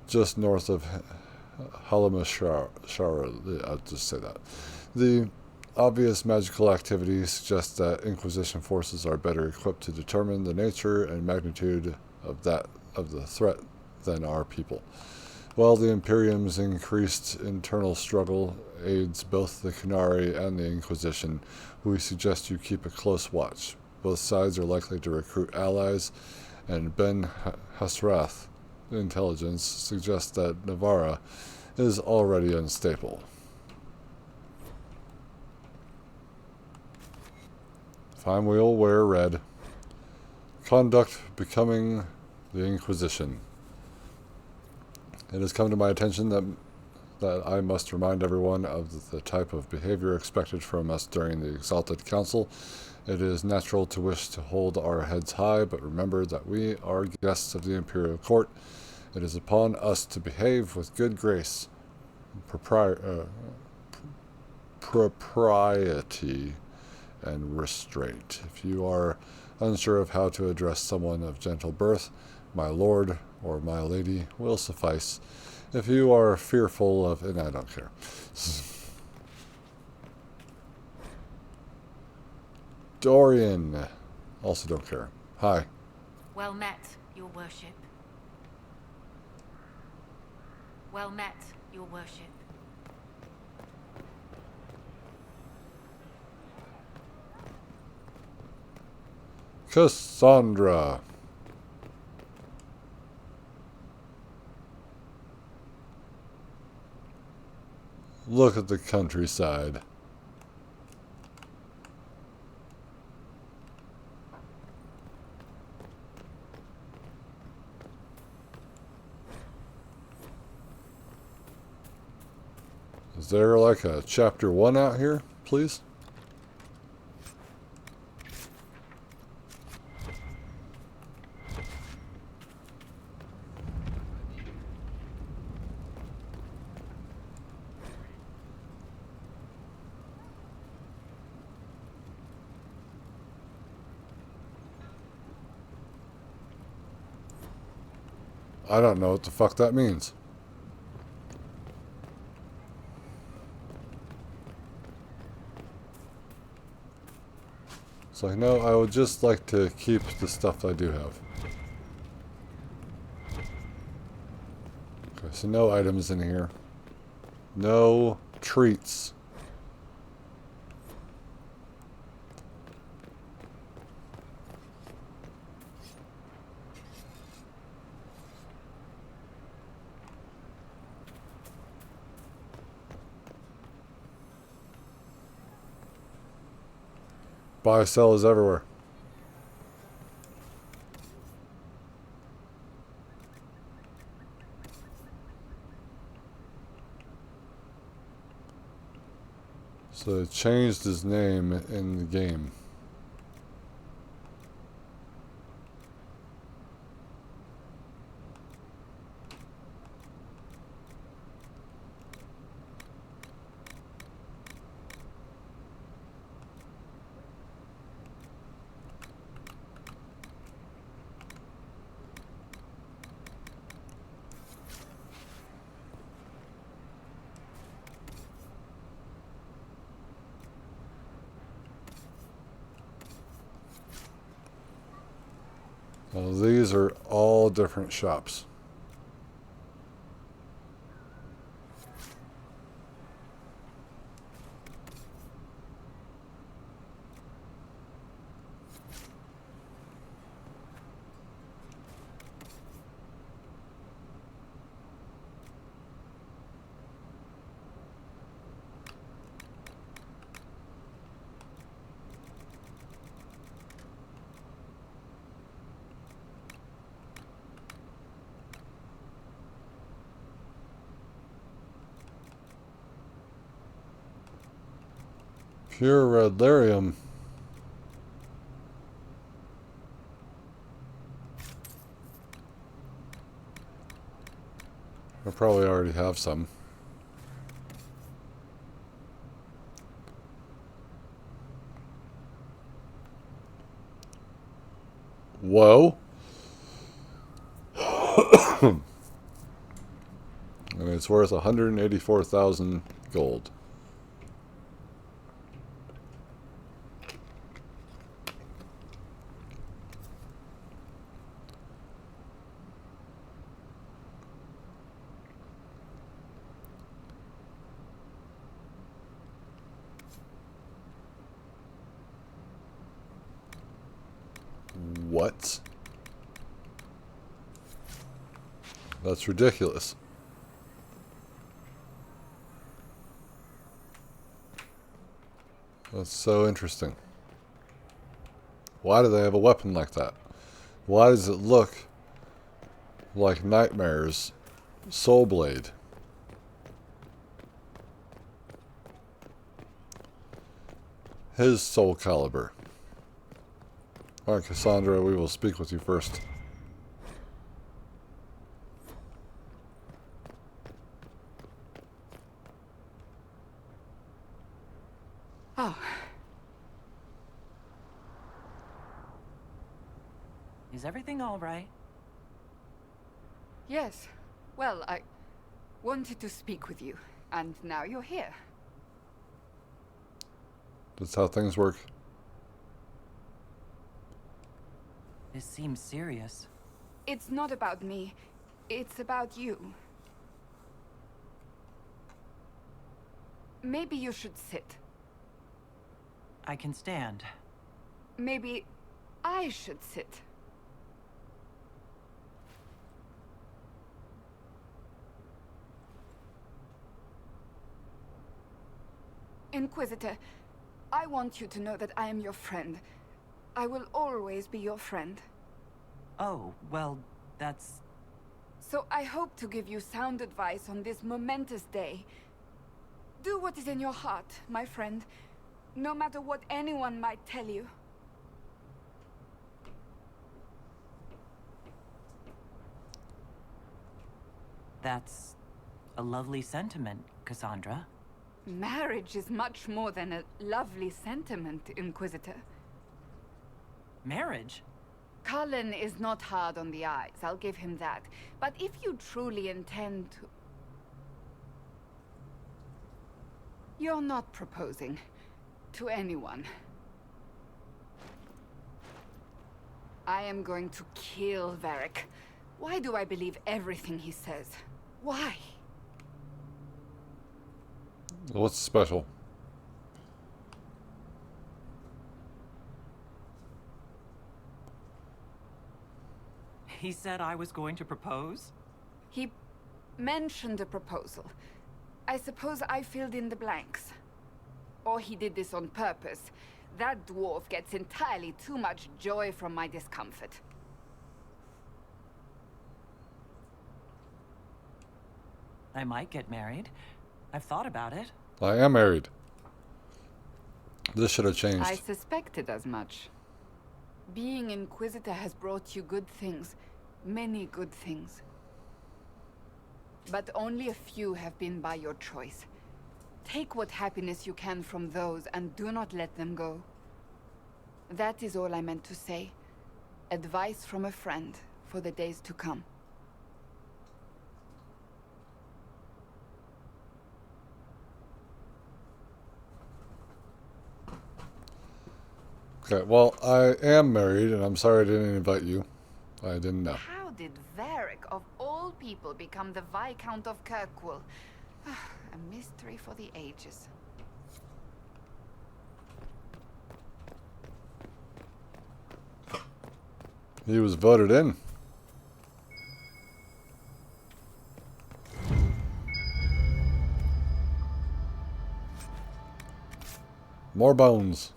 just north of Halamashara. I'll just say that. The obvious magical activity suggests that Inquisition forces are better equipped to determine the nature and magnitude of the threat than our people. While the Imperium's increased internal struggle aids both the Canary and the Inquisition, we suggest you keep a close watch. Both sides are likely to recruit allies, and Ben Hasrath intelligence suggests that Navarra is already unstable. Fine, we'll wear red. Conduct becoming the Inquisition. It has come to my attention that I must remind everyone of the type of behavior expected from us during the Exalted Council. It is natural to wish to hold our heads high, but remember that we are guests of the Imperial Court. It is upon us to behave with good grace, propriety, and restraint. If you are unsure of how to address someone of gentle birth, my lord or my lady will suffice. If you are fearful of, and I don't care. Dorian. Also don't care. Hi. Well met, your worship. Well met, your worship. Cassandra. Look at the countryside. Is there like a chapter 1 out here, please? I don't know what the fuck that means. So, no, I would just like to keep the stuff I do have. Okay, so no items in here. No treats. Buy sell is everywhere. So it changed his name in the game. Well, these are all different shops. Pure red lyrium. I probably already have some. Whoa. And it's worth 184,000 gold. What? That's ridiculous. That's so interesting. Why do they have a weapon like that? Why does it look like Nightmare's Soul Blade? His Soul Caliber. Alright, Cassandra, we will speak with you first. Oh. Is everything all right? Yes. Well, I wanted to speak with you, and now you're here. That's how things work. This seems serious. It's not about me. It's about you. Maybe you should sit. I can stand. Maybe I should sit. Inquisitor, I want you to know that I am your friend. I will always be your friend. Oh, well, that's... So I hope to give you sound advice on this momentous day. Do what is in your heart, my friend, no matter what anyone might tell you. That's a lovely sentiment, Cassandra. Marriage is much more than a lovely sentiment, Inquisitor. Marriage? Cullen is not hard on the eyes, I'll give him that. But if you truly intend to... You're not proposing to anyone. I am going to kill Varric. Why do I believe everything he says? Why? What's special? He said I was going to propose? He mentioned a proposal. I suppose I filled in the blanks. Or he did this on purpose. That dwarf gets entirely too much joy from my discomfort. I might get married. I've thought about it. I am married. This should have changed. I suspected as much. Being Inquisitor has brought you good things. Many good things. But only a few have been by your choice. Take what happiness you can from those and do not let them go. That is all I meant to say. Advice from a friend for the days to come. Okay, well, I am married, and I'm sorry I didn't invite you. I didn't know. How did Varric, of all people, become the Viscount of Kirkwall? A mystery for the ages. He was voted in. More bones.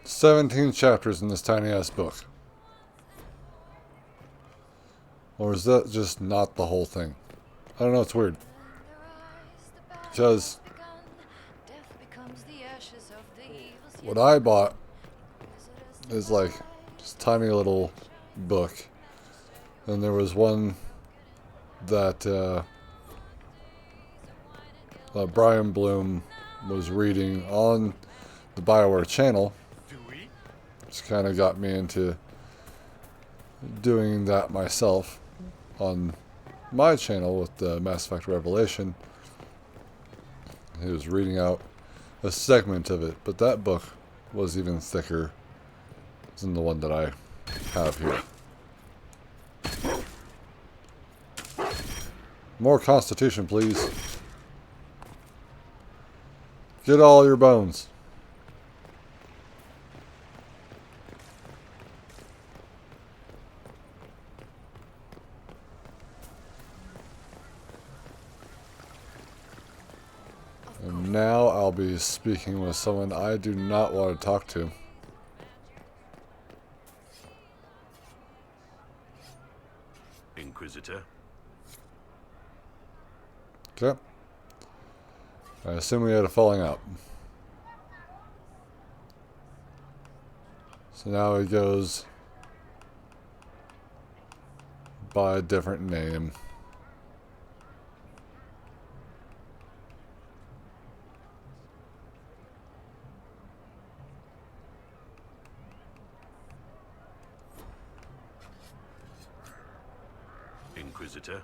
"17 chapters in this tiny ass book." Or is that just not the whole thing? I don't know, it's weird. Because what I bought is like just tiny little book. And there was one that Brian Bloom was reading on the BioWare channel. Just kind of got me into doing that myself on my channel with the Mass Effect Revelation. He was reading out a segment of it, but that book was even thicker than the one that I have here. More Constitution, please. Get all your bones. And now I'll be speaking with someone I do not want to talk to. Inquisitor. Okay. I assume we had a falling out. So now he goes by a different name. Inquisitor.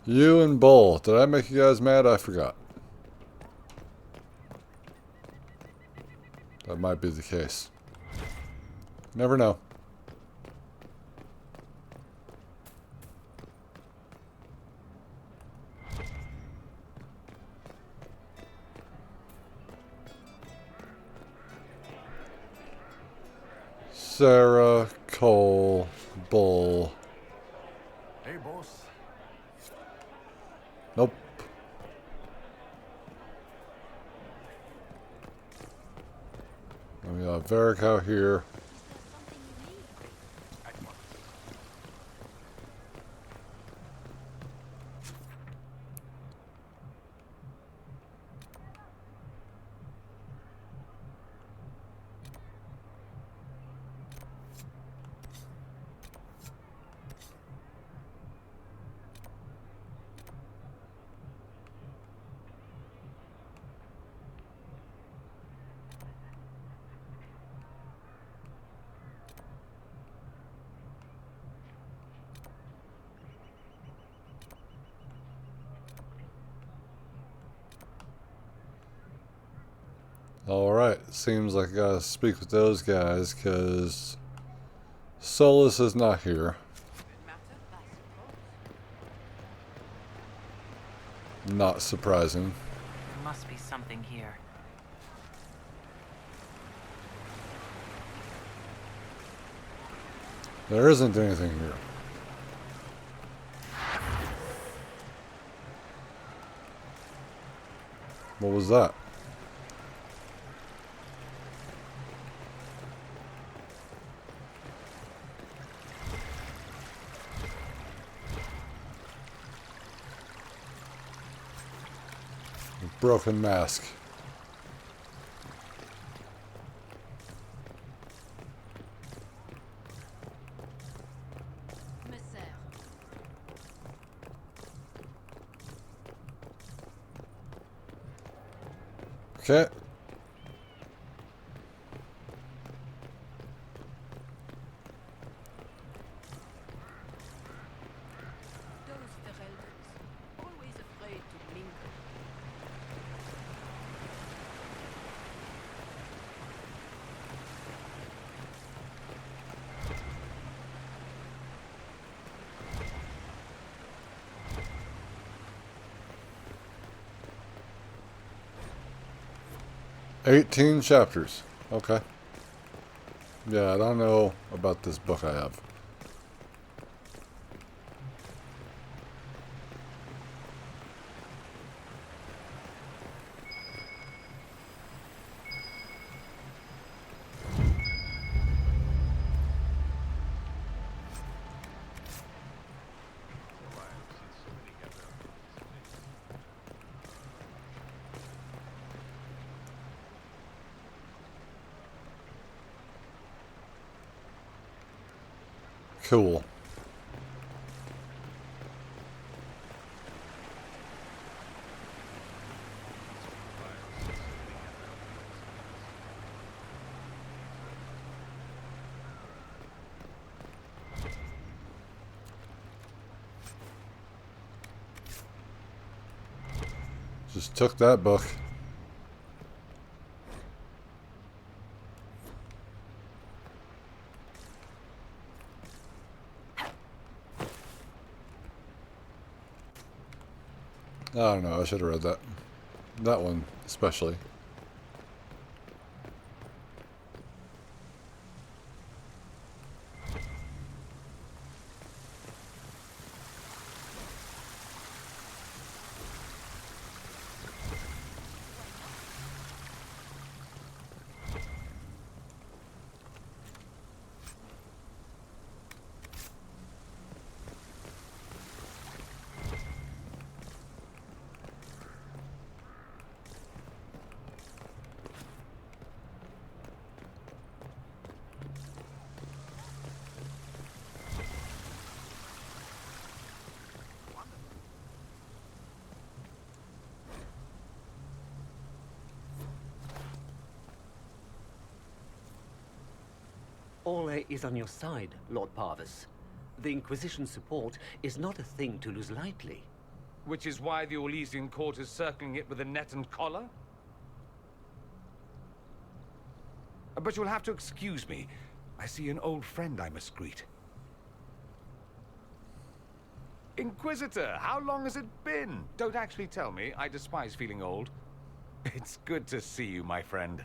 You and Bull. Did I make you guys mad? I forgot. That might be the case. Never know. Sarah, Cole, Bull. Hey, boss. Nope. We got Varric out here. Alright, seems like I gotta speak with those guys, because Solus is not here. Not surprising. There must be something here. There isn't anything here. What was that? Broken mask. Okay. Always afraid to mingle. $18 chapters. Okay. Yeah, I don't know about this book I have. Cool. Just took that book. I don't know, I should have read that. That one, especially. Orlais is on your side, Lord Parvis. The Inquisition's support is not a thing to lose lightly. Which is why the Orlesian court is circling it with a net and collar? But you'll have to excuse me. I see an old friend I must greet. Inquisitor, how long has it been? Don't actually tell me. I despise feeling old. It's good to see you, my friend.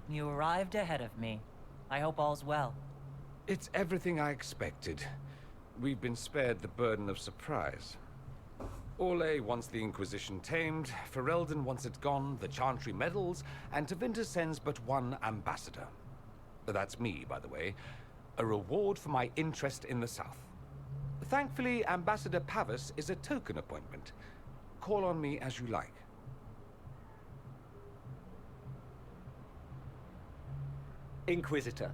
You arrived ahead of me. I hope all's well. It's everything I expected. We've been spared the burden of surprise. Orlais wants the Inquisition tamed, Ferelden wants it gone, the Chantry meddles, and Tevinter sends but one ambassador. That's me, by the way. A reward for my interest in the South. Thankfully, Ambassador Pavis is a token appointment. Call on me as you like. Inquisitor,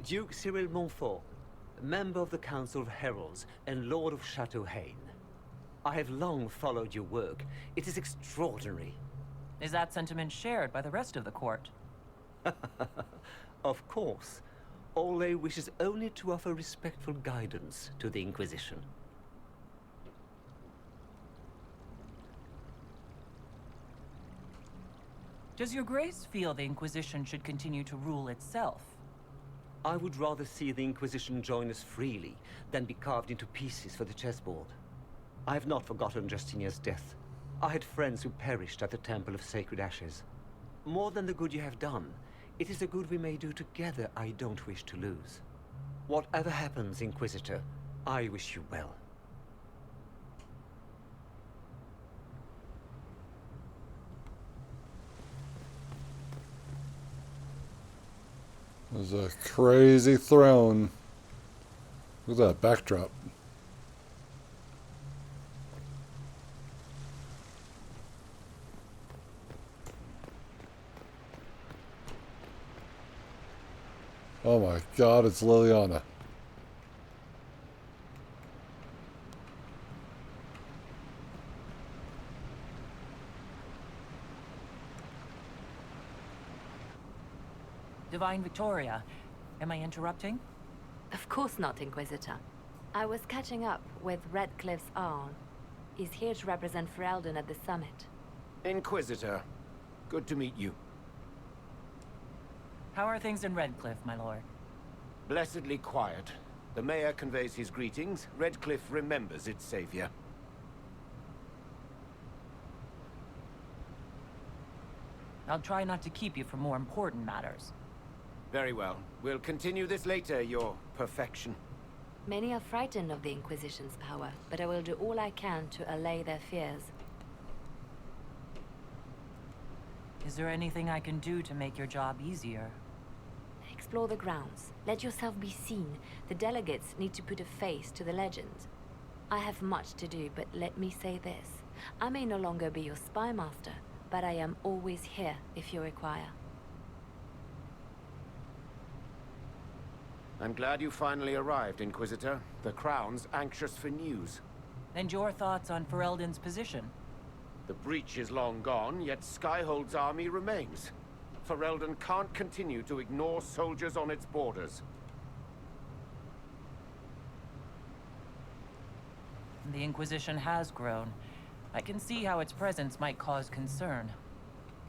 Duke Cyril Montfort, member of the Council of Heralds and Lord of Chateau Haine. I have long followed your work. It is extraordinary. Is that sentiment shared by the rest of the court? Of course. Orlais wishes only to offer respectful guidance to the Inquisition. Does your grace feel the Inquisition should continue to rule itself? I would rather see the Inquisition join us freely than be carved into pieces for the chessboard. I have not forgotten Justinia's death. I had friends who perished at the Temple of Sacred Ashes. More than the good you have done, it is the good we may do together I don't wish to lose. Whatever happens, Inquisitor, I wish you well. There's a crazy throne. Look at that backdrop. Oh my god, it's Liliana. Divine Victoria, am I interrupting? Of course not, Inquisitor. I was catching up with Redcliffe's Arn. He's here to represent Ferelden at the summit. Inquisitor, good to meet you. How are things in Redcliffe, my lord? Blessedly quiet. The mayor conveys his greetings. Redcliffe remembers its savior. I'll try not to keep you from more important matters. Very well. We'll continue this later, your perfection. Many are frightened of the Inquisition's power, but I will do all I can to allay their fears. Is there anything I can do to make your job easier? Explore the grounds. Let yourself be seen. The delegates need to put a face to the legend. I have much to do, but let me say this. I may no longer be your spy master, but I am always here if you require. I'm glad you finally arrived, Inquisitor. The Crown's anxious for news. And your thoughts on Ferelden's position? The breach is long gone, yet Skyhold's army remains. Ferelden can't continue to ignore soldiers on its borders. The Inquisition has grown. I can see how its presence might cause concern.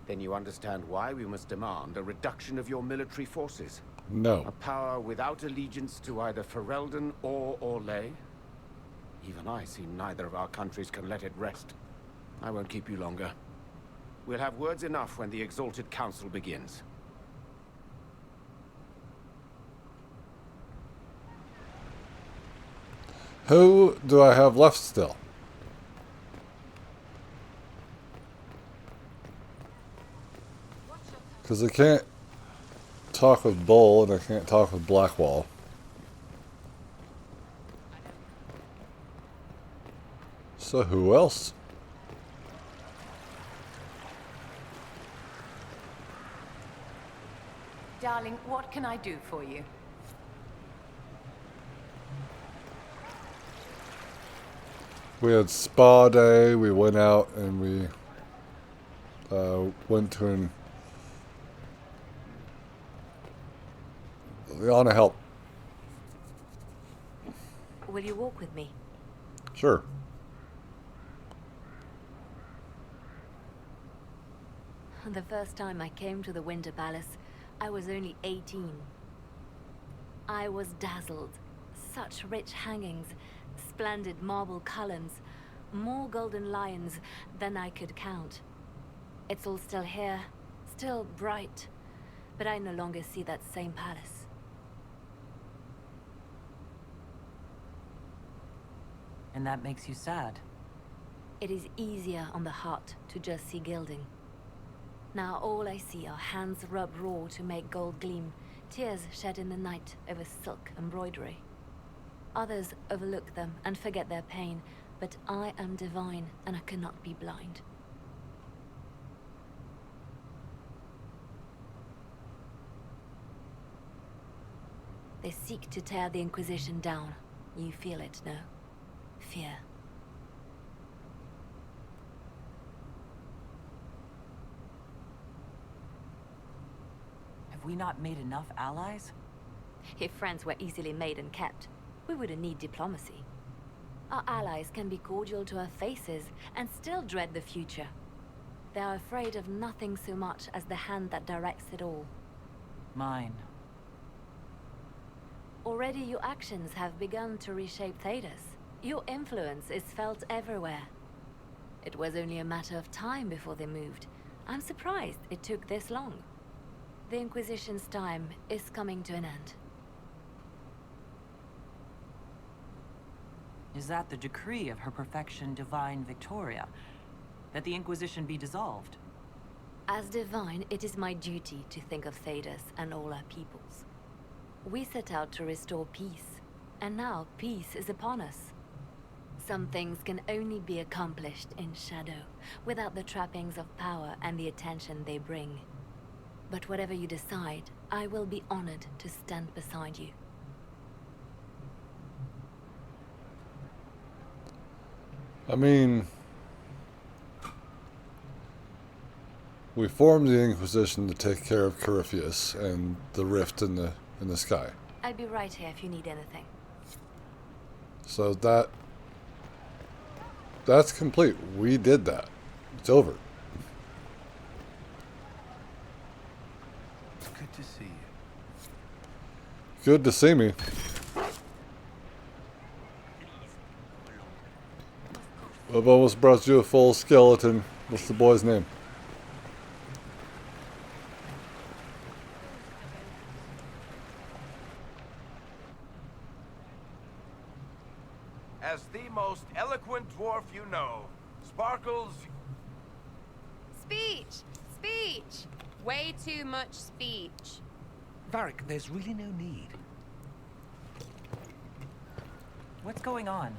Then you understand why we must demand a reduction of your military forces. No. A power without allegiance to either Ferelden or Orlais? Even I see neither of our countries can let it rest. I won't keep you longer. We'll have words enough when the Exalted Council begins. Who do I have left still? Because I can't talk with Bull and I can't talk with Blackwall. So who else? Darling, what can I do for you? We had spa day, we went out and we went to Liana, help. Will you walk with me? Sure. The first time I came to the Winter Palace, I was only 18. I was dazzled. Such rich hangings, splendid marble columns, more golden lions than I could count. It's all still here, still bright, but I no longer see that same palace. And that makes you sad? It is easier on the heart to just see gilding. Now all I see are hands rubbed raw to make gold gleam, tears shed in the night over silk embroidery. Others overlook them and forget their pain, but I am divine and I cannot be blind. They seek to tear the Inquisition down. You feel it, no? Fear. Have we not made enough allies? If friends were easily made and kept, we wouldn't need diplomacy. Our allies can be cordial to our faces and still dread the future. They are afraid of nothing so much as the hand that directs it all. Mine. Already your actions have begun to reshape Thedas. Your influence is felt everywhere. It was only a matter of time before they moved. I'm surprised it took this long. The Inquisition's time is coming to an end. Is that the decree of Her Perfection Divine Victoria? That the Inquisition be dissolved? As divine, it is my duty to think of Thedas and all our peoples. We set out to restore peace, and now peace is upon us. Some things can only be accomplished in shadow, without the trappings of power and the attention they bring. But whatever you decide, I will be honored to stand beside you. I mean, we formed the Inquisition to take care of Corypheus and the rift in the sky. I'll be right here if you need anything. So that's complete. We did that. It's over. Good to see you. Good to see me. I've almost brought you a full skeleton. What's the boy's name? As the most eloquent dwarf you know, Sparkles... Speech! Speech! Way too much speech. Varric, there's really no need. What's going on?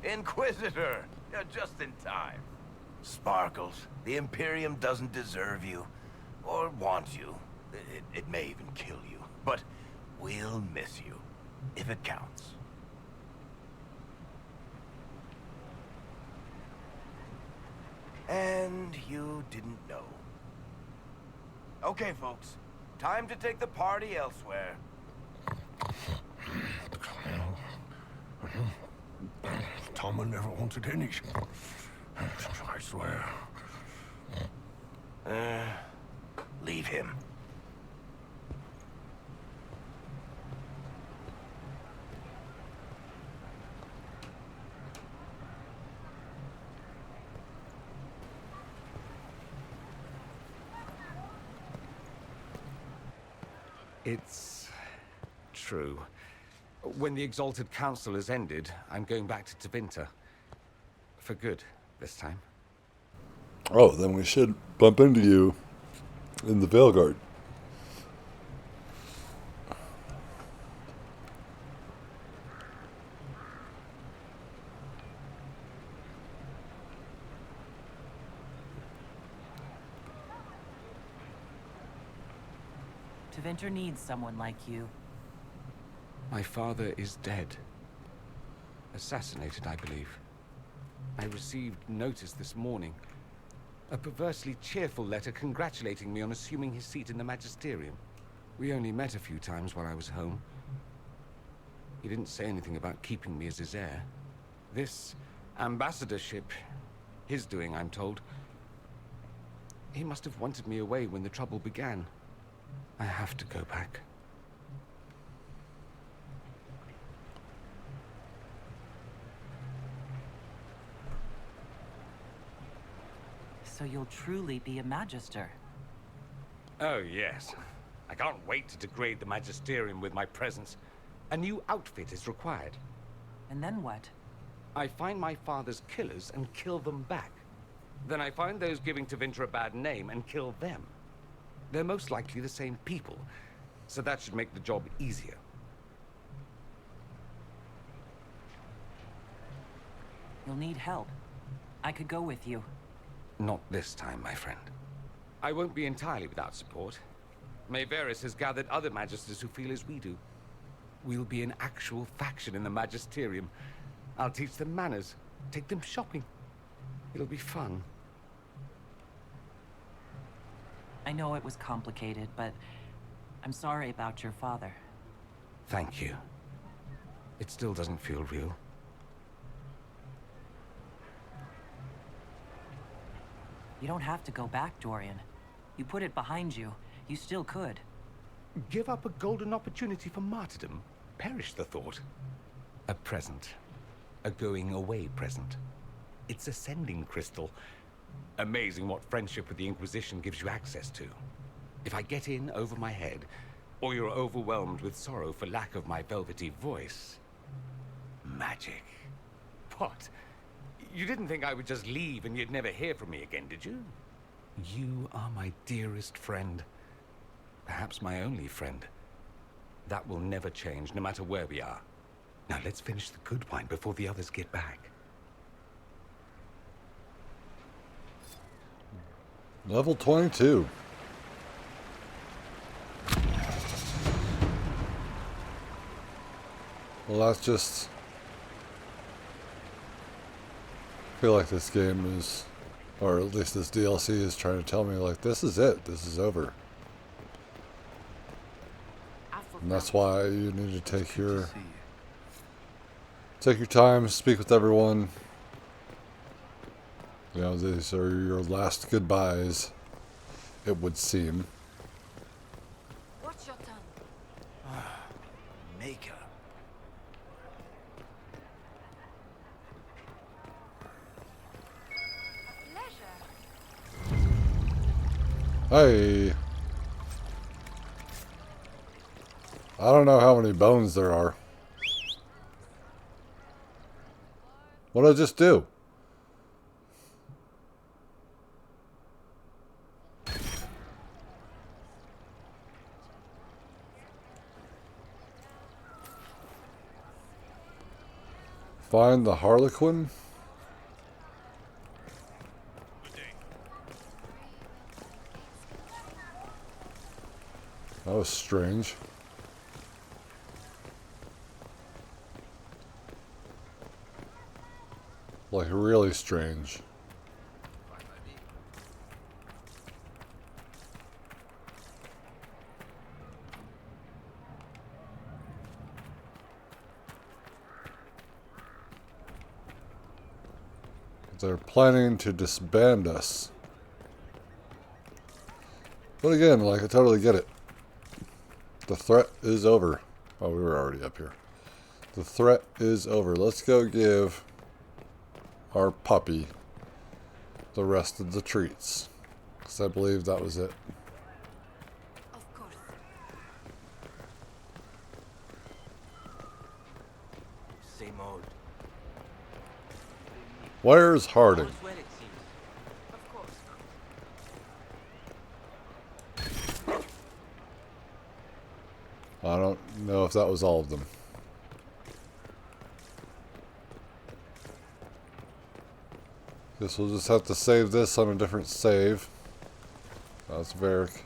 Inquisitor! You're just in time. Sparkles, the Imperium doesn't deserve you. Or want you. It may even kill you. But we'll miss you. If it counts. And you didn't know. Okay, folks. Time to take the party elsewhere. Toma never wanted any. I swear. Leave him. It's true. When the Exalted Council has ended, I'm going back to Tevinter. For good, this time. Oh, then we should bump into you in the Veilguard. Tevinter needs someone like you. My father is dead. Assassinated, I believe. I received notice this morning. A perversely cheerful letter congratulating me on assuming his seat in the Magisterium. We only met a few times while I was home. He didn't say anything about keeping me as his heir. This ambassadorship, his doing, I'm told. He must have wanted me away when the trouble began. I have to go back. So you'll truly be a Magister? Oh, yes. I can't wait to degrade the Magisterium with my presence. A new outfit is required. And then what? I find my father's killers and kill them back. Then I find those giving Tevinter a bad name and kill them. They're most likely the same people, so that should make the job easier. You'll need help. I could go with you. Not this time, my friend. I won't be entirely without support. Maeveris has gathered other Magisters who feel as we do. We'll be an actual faction in the Magisterium. I'll teach them manners, take them shopping. It'll be fun. I know it was complicated, but I'm sorry about your father. Thank you. It still doesn't feel real. You don't have to go back, Dorian. You put it behind you. You still could. Give up a golden opportunity for martyrdom? Perish the thought. A present. A going-away present. It's a sending crystal. Amazing what friendship with the Inquisition gives you access to. If I get in over my head, or you're overwhelmed with sorrow for lack of my velvety voice... Magic. What? You didn't think I would just leave and you'd never hear from me again, did you? You are my dearest friend. Perhaps my only friend. That will never change, no matter where we are. Now let's finish the good wine before the others get back. Level 22. Well, that's just... I feel like this game is, or at least this DLC is trying to tell me, like, this is it. This is over. And that's why you need to take your time, speak with everyone. You know, these are your last goodbyes, it would seem. What's your tongue? Maker. Hey. I don't know how many bones there are. What did I just do? Find the Harlequin? That was strange. Like, really strange. They're planning to disband us. But again, like, I totally get it. The threat is over. Oh, we were already up here. The threat is over. Let's go give our puppy the rest of the treats. Because I believe that was it. Of course. Same old. Where's Harding? Of course. I don't know if that was all of them. Guess we'll just have to save this on a different save. That's Varric.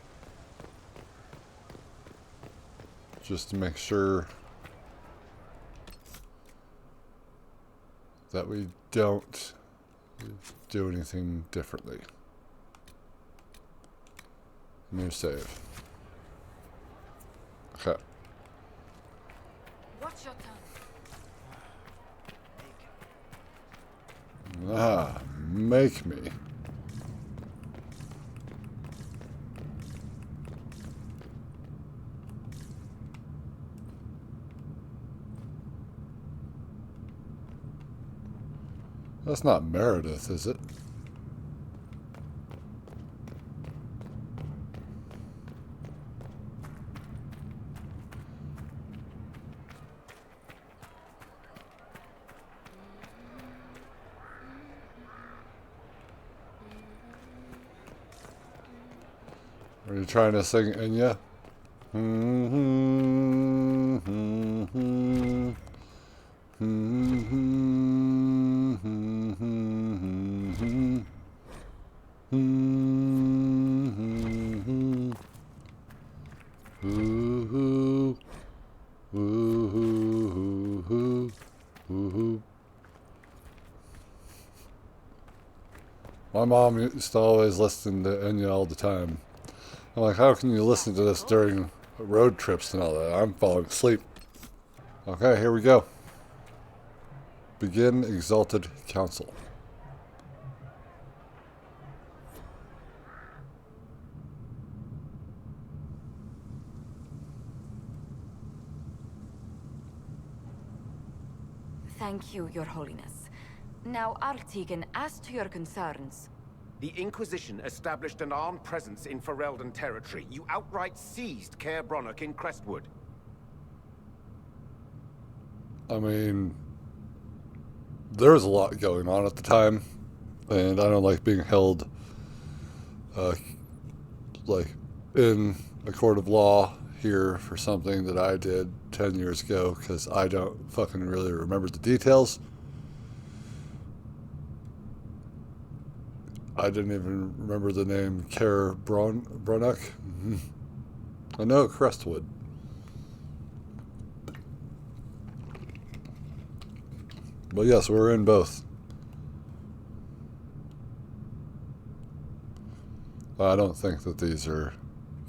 Just to make sure that we don't do anything differently. New save. Ah, make me. That's not Meredith, is it? Are you trying to sing Enya? My mom used to always listen to Enya all the time. I'm like, how can you listen to this during road trips and all that? I'm falling asleep. Okay, here we go. Begin Exalted Council. Thank you, Your Holiness. Now, Artigan, as to your concerns... The Inquisition established an armed presence in Ferelden territory. You outright seized Caer Bronach in Crestwood. I mean, there was a lot going on at the time, and I don't like being held, like, in a court of law here for something that I did 10 years ago, because I don't fucking really remember the details. I didn't even remember the name Caer Bronach. I know Crestwood. But yes, we're in both. I don't think that these are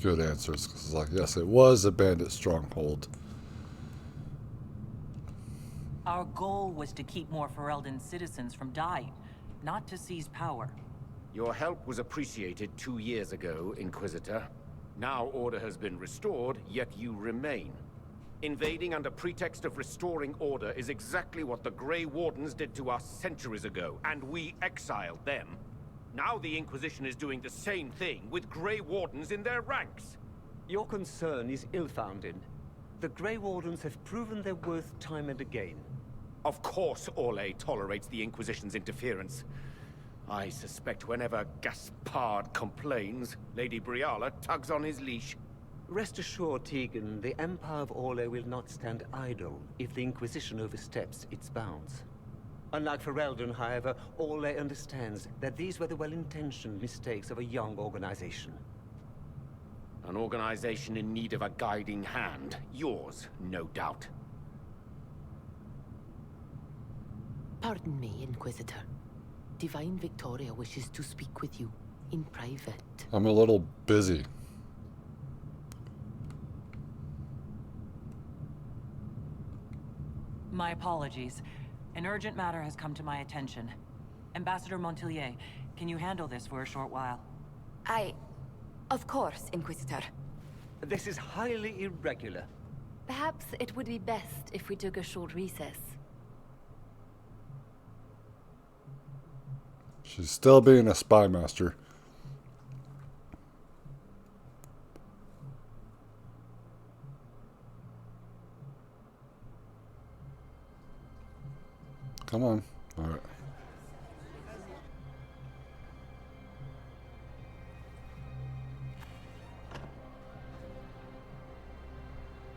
good answers. Because, like, yes, it was a bandit stronghold. Our goal was to keep more Ferelden citizens from dying, not to seize power. Your help was appreciated 2 years ago, Inquisitor. Now order has been restored, yet you remain. Invading under pretext of restoring order is exactly what the Grey Wardens did to us centuries ago, and we exiled them. Now the Inquisition is doing the same thing with Grey Wardens in their ranks. Your concern is ill-founded. The Grey Wardens have proven their worth time and again. Of course Orlais tolerates the Inquisition's interference. I suspect whenever Gaspard complains, Lady Briala tugs on his leash. Rest assured, Tegan, the Empire of Orlais will not stand idle if the Inquisition oversteps its bounds. Unlike Ferelden, however, Orlais understands that these were the well-intentioned mistakes of a young organization. An organization in need of a guiding hand. Yours, no doubt. Pardon me, Inquisitor. Divine Victoria wishes to speak with you in private. I'm a little busy. My apologies. An urgent matter has come to my attention. Ambassador Montelier, can you handle this for a short while? Of course, Inquisitor. This is highly irregular. Perhaps it would be best if we took a short recess. She's still being a spy master. Come on. All right.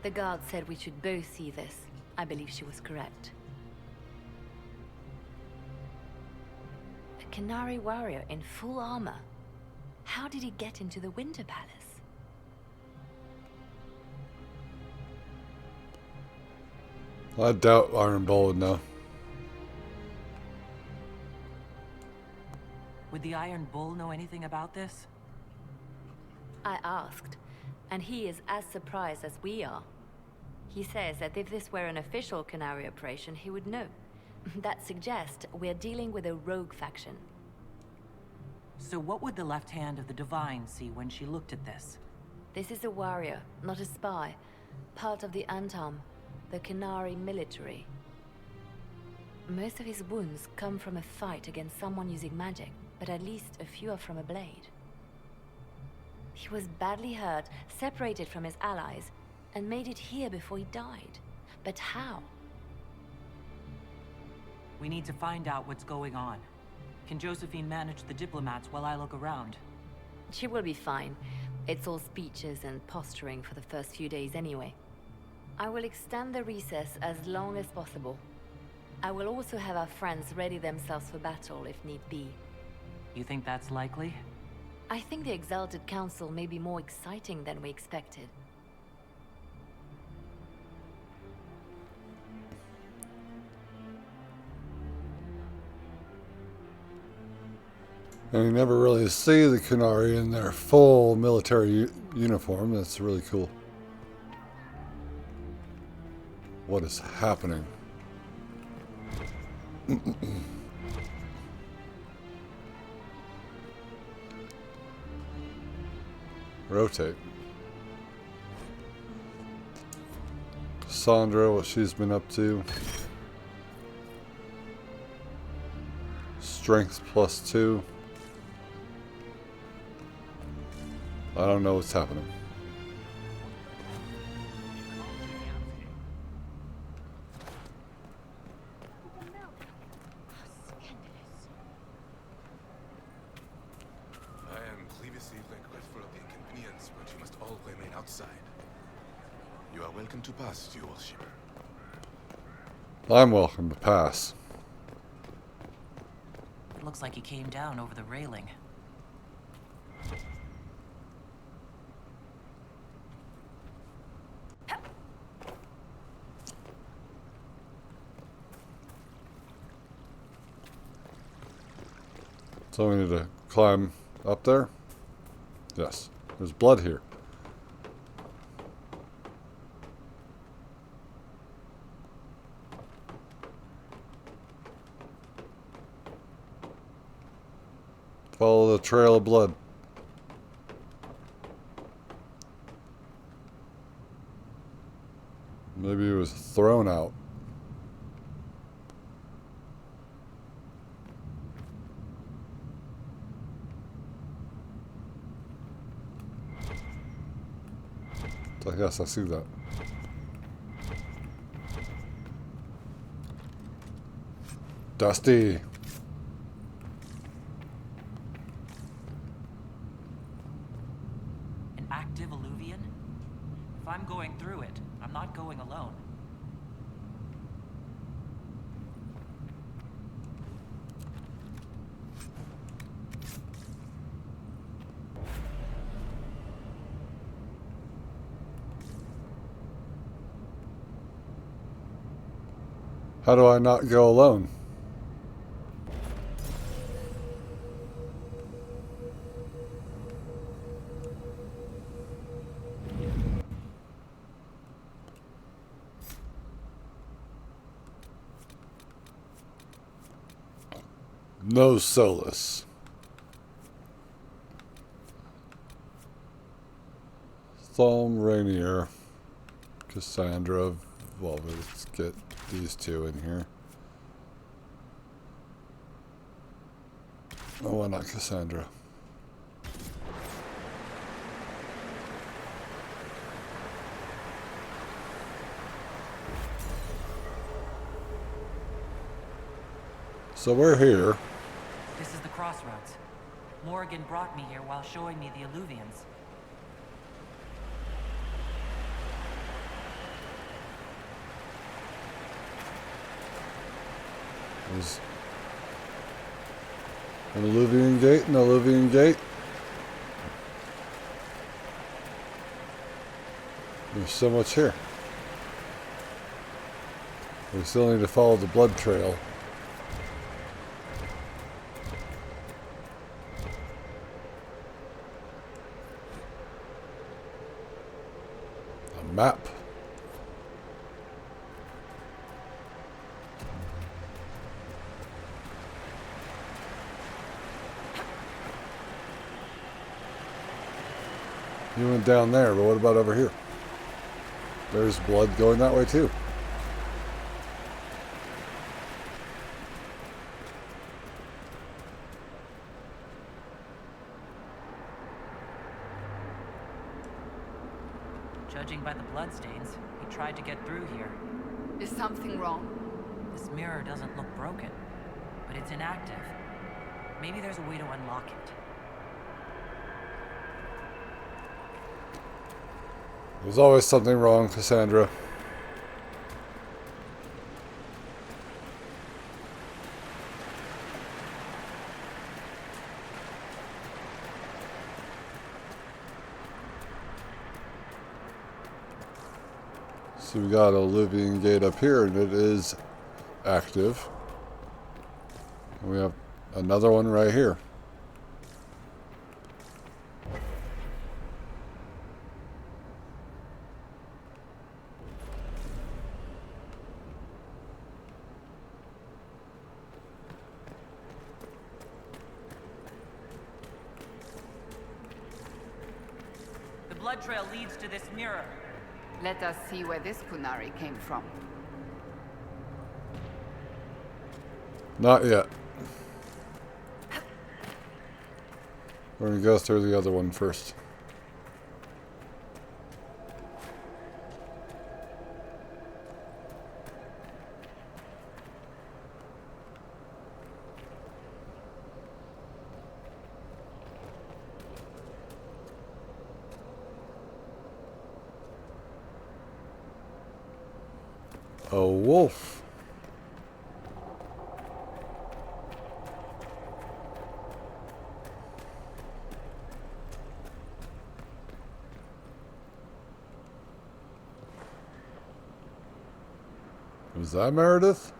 The guard said we should both see this. I believe she was correct. A Canary warrior in full armor. How did he get into the Winter Palace? I doubt Iron Bull would know. Would the Iron Bull know anything about this? I asked, and he is as surprised as we are. He says that if this were an official Canary operation, he would know. That suggests we're dealing with a rogue faction. So what would the left hand of the Divine see when she looked at this? This is a warrior, not a spy. Part of the Antam, the Canary military. Most of his wounds come from a fight against someone using magic, but at least a few are from a blade. He was badly hurt, separated from his allies, and made it here before he died. But how? We need to find out what's going on. Can Josephine manage the diplomats while I look around? She will be fine. It's all speeches and posturing for the first few days anyway. I will extend the recess as long as possible. I will also have our friends ready themselves for battle if need be. You think that's likely? I think the Exalted Council may be more exciting than we expected. And you never really see the Canary in their full military uniform. That's really cool. What is happening? Rotate. Cassandra, what she's been up to. Strength +2. I don't know what's happening. I am grievously regretful of the inconvenience, but you must all remain outside. You are welcome to pass, your worship. I'm welcome to pass. It looks like he came down over the railing. So we need to climb up there? Yes. There's blood here. Follow the trail of blood. Maybe it was thrown out. Yes, I see that. Dusty. An active alluvian? If I'm going through it, I'm not going alone. How do I not go alone? No solace. Thom Rainier. Cassandra. Well, let's get these two in here. Oh, why not Cassandra? So we're here. This is the crossroads. Morrigan brought me here while showing me the alluvians. There's an alluvian gate, an alluvian gate. There's so much here. We still need to follow the blood trail. A map. You went down there, but what about over here? There's blood going that way too. Judging by the bloodstains, he tried to get through here. Is something wrong? This mirror doesn't look broken, but it's inactive. Maybe there's a way to unlock it. There's always something wrong, Cassandra. So we got a living gate up here, and it is active. And we have another one right here. The blood trail leads to this mirror. Let us see where this Kunari came from. Not yet. We're going to go through the other one first. A wolf. Was that Meredith?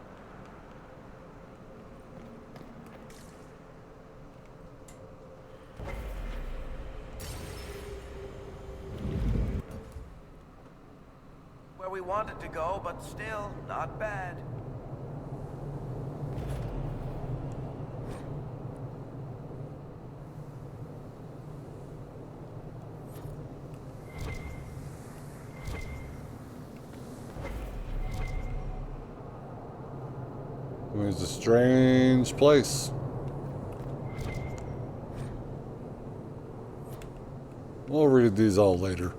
Where we wanted to go, but still not bad. It's a strange place. We'll read these all later.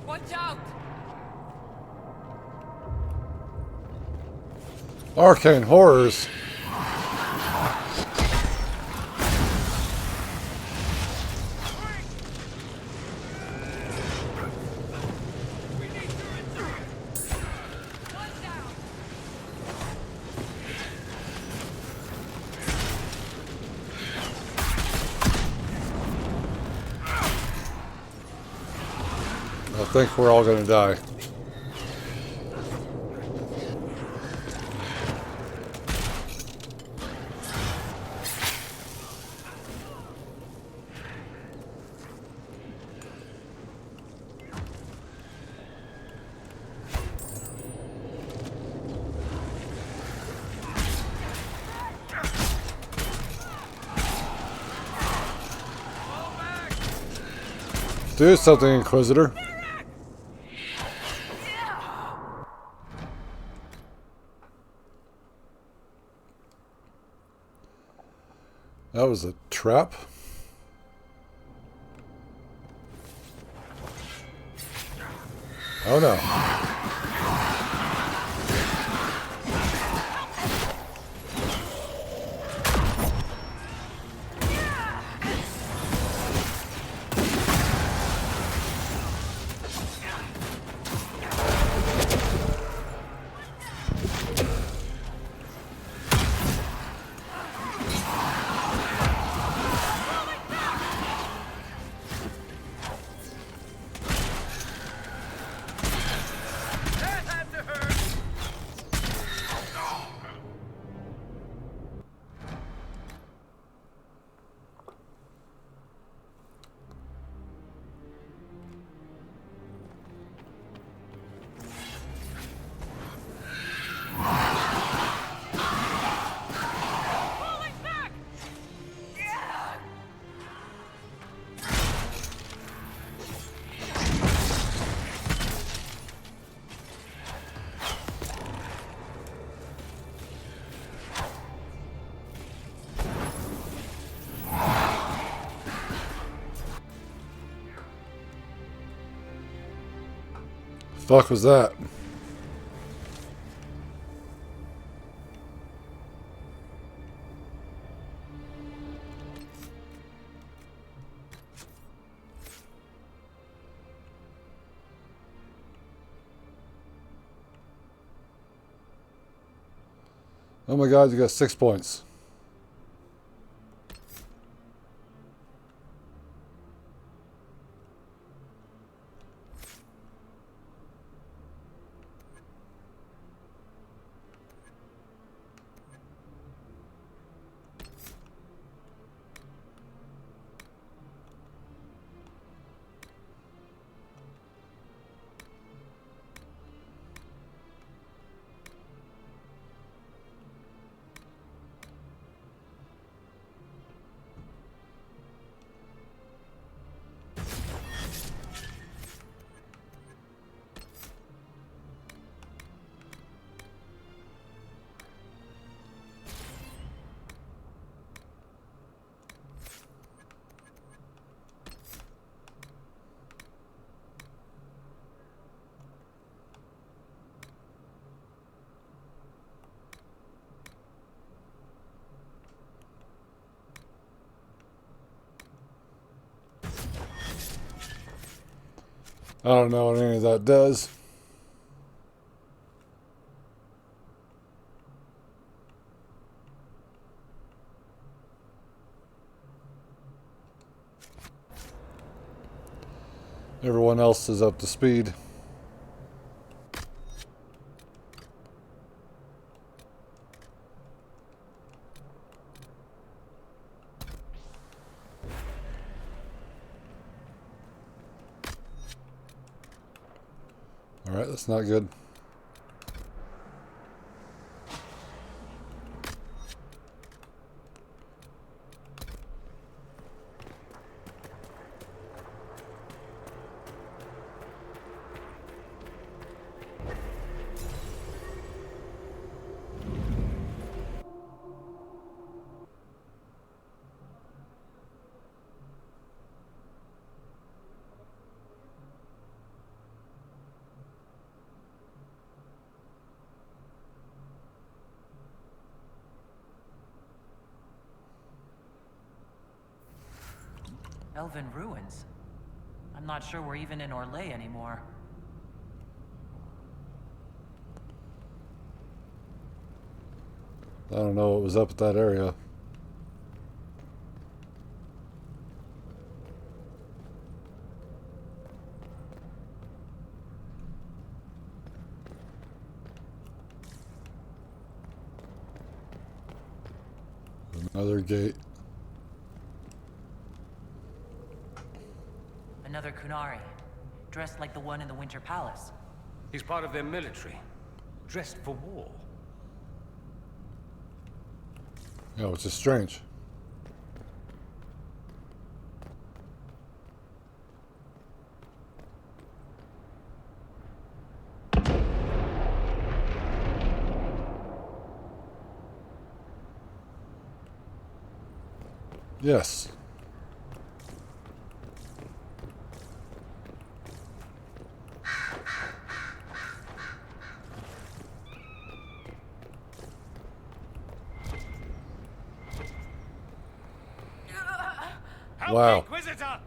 Watch out! Arcane horrors. I think we're all going to die. Do something, Inquisitor. That was a trap. Oh no. Fuck was that? Oh my god, you got 6 points. I don't know what any of that does. Everyone else is up to speed. Alright, that's not good. Elven ruins? I'm not sure we're even in Orlais anymore. I don't know what was up at that area. Another gate. Another Kunari, dressed like the one in the Winter Palace. He's part of their military, dressed for war. Yeah, which is strange. Yes. Wow. Inquisitor!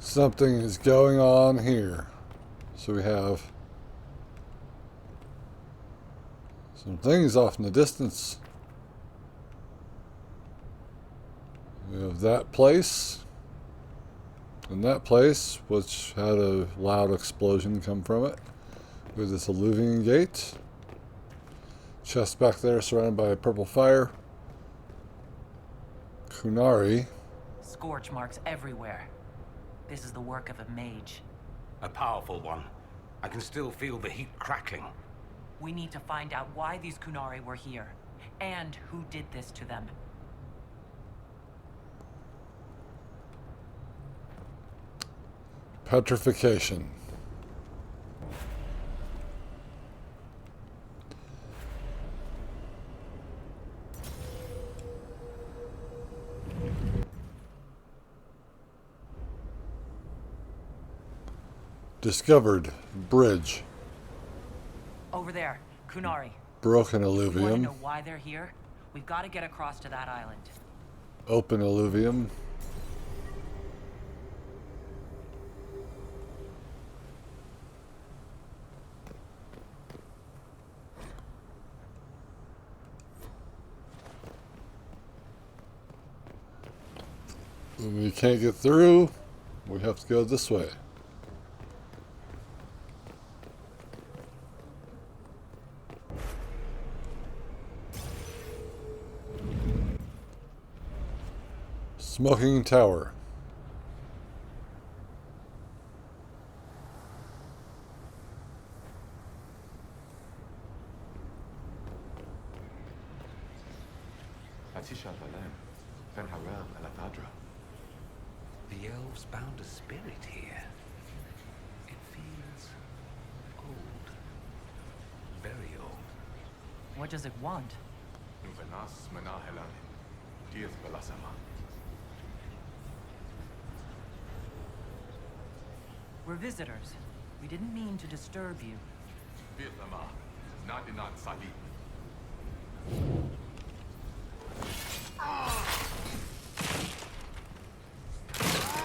Something is going on here. So we have some things off in the distance. We have that place. And that place, which had a loud explosion come from it. With this Alluvian gate. Chest back there surrounded by purple fire. Kunari. Scorch marks everywhere. This is the work of a mage. A powerful one. I can still feel the heat crackling. We need to find out why these Kunari were here, and who did this to them. Petrification. Discovered. Bridge. Over there, Kunari. Broken You want to alluvium. know why they're here? We've got to get across to that island. Open alluvium. When we can't get through, we have to go this way. Smoking tower. The elves bound a spirit here. It feels old. Very old. What does it want? We're visitors. We didn't mean to disturb you.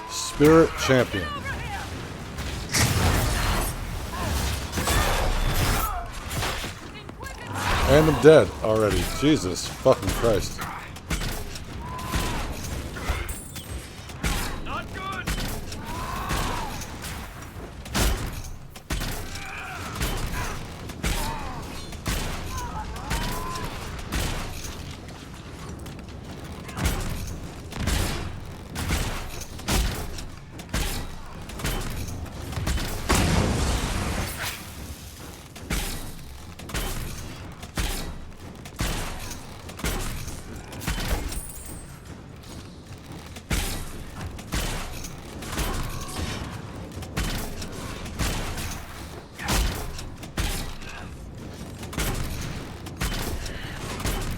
Spirit champion. And I'm dead already. Jesus fucking Christ.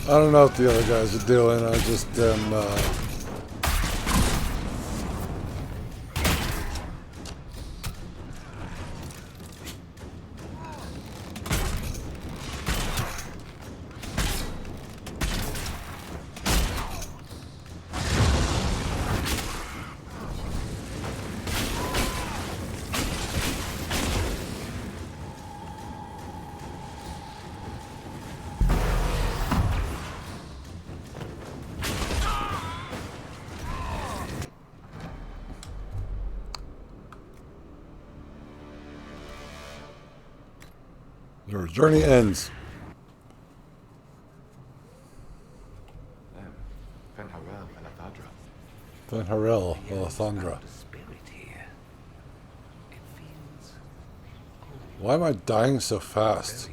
I don't know what the other guys are doing. I just am. Your journey ends. Fenharel, Alessandra. Why am I dying so fast?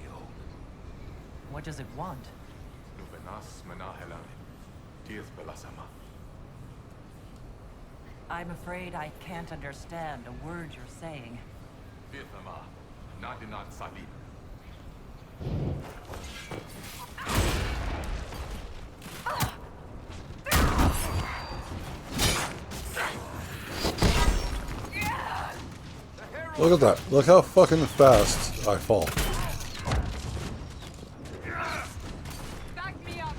What does it want? I'm afraid I can't understand a word you're saying. Look at that. Look how fucking fast I fall. Back me up.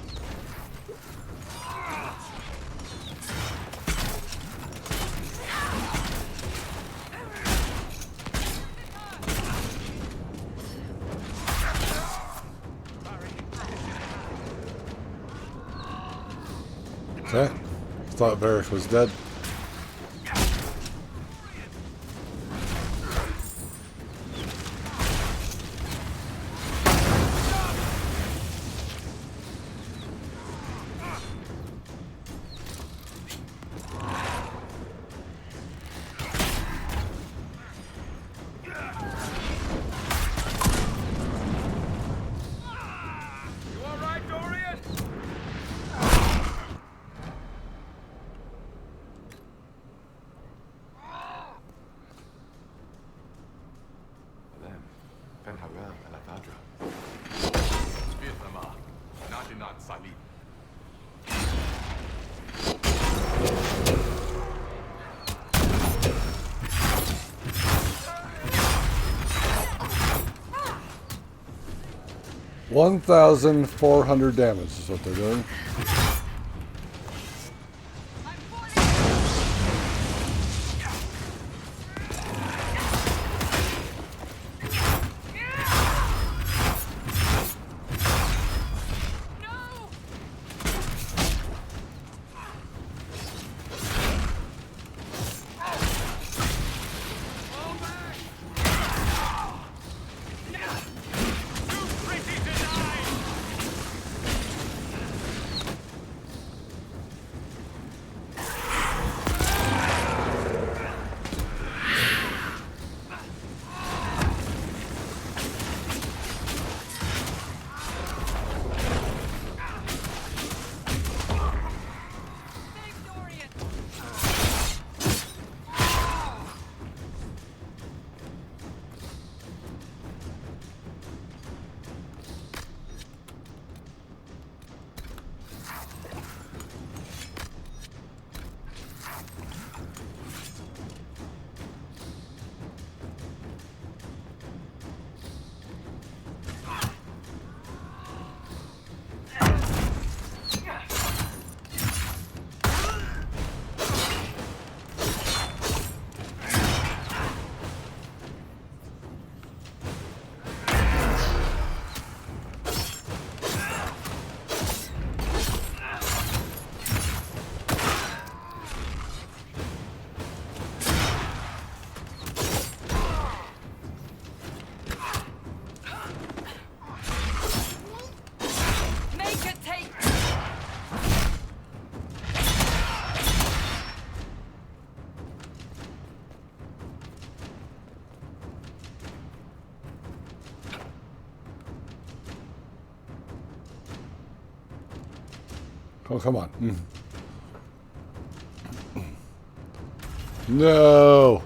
Okay. Thought Varric was dead. Salim. 1,400 damage is what they're doing. Oh, come on. No!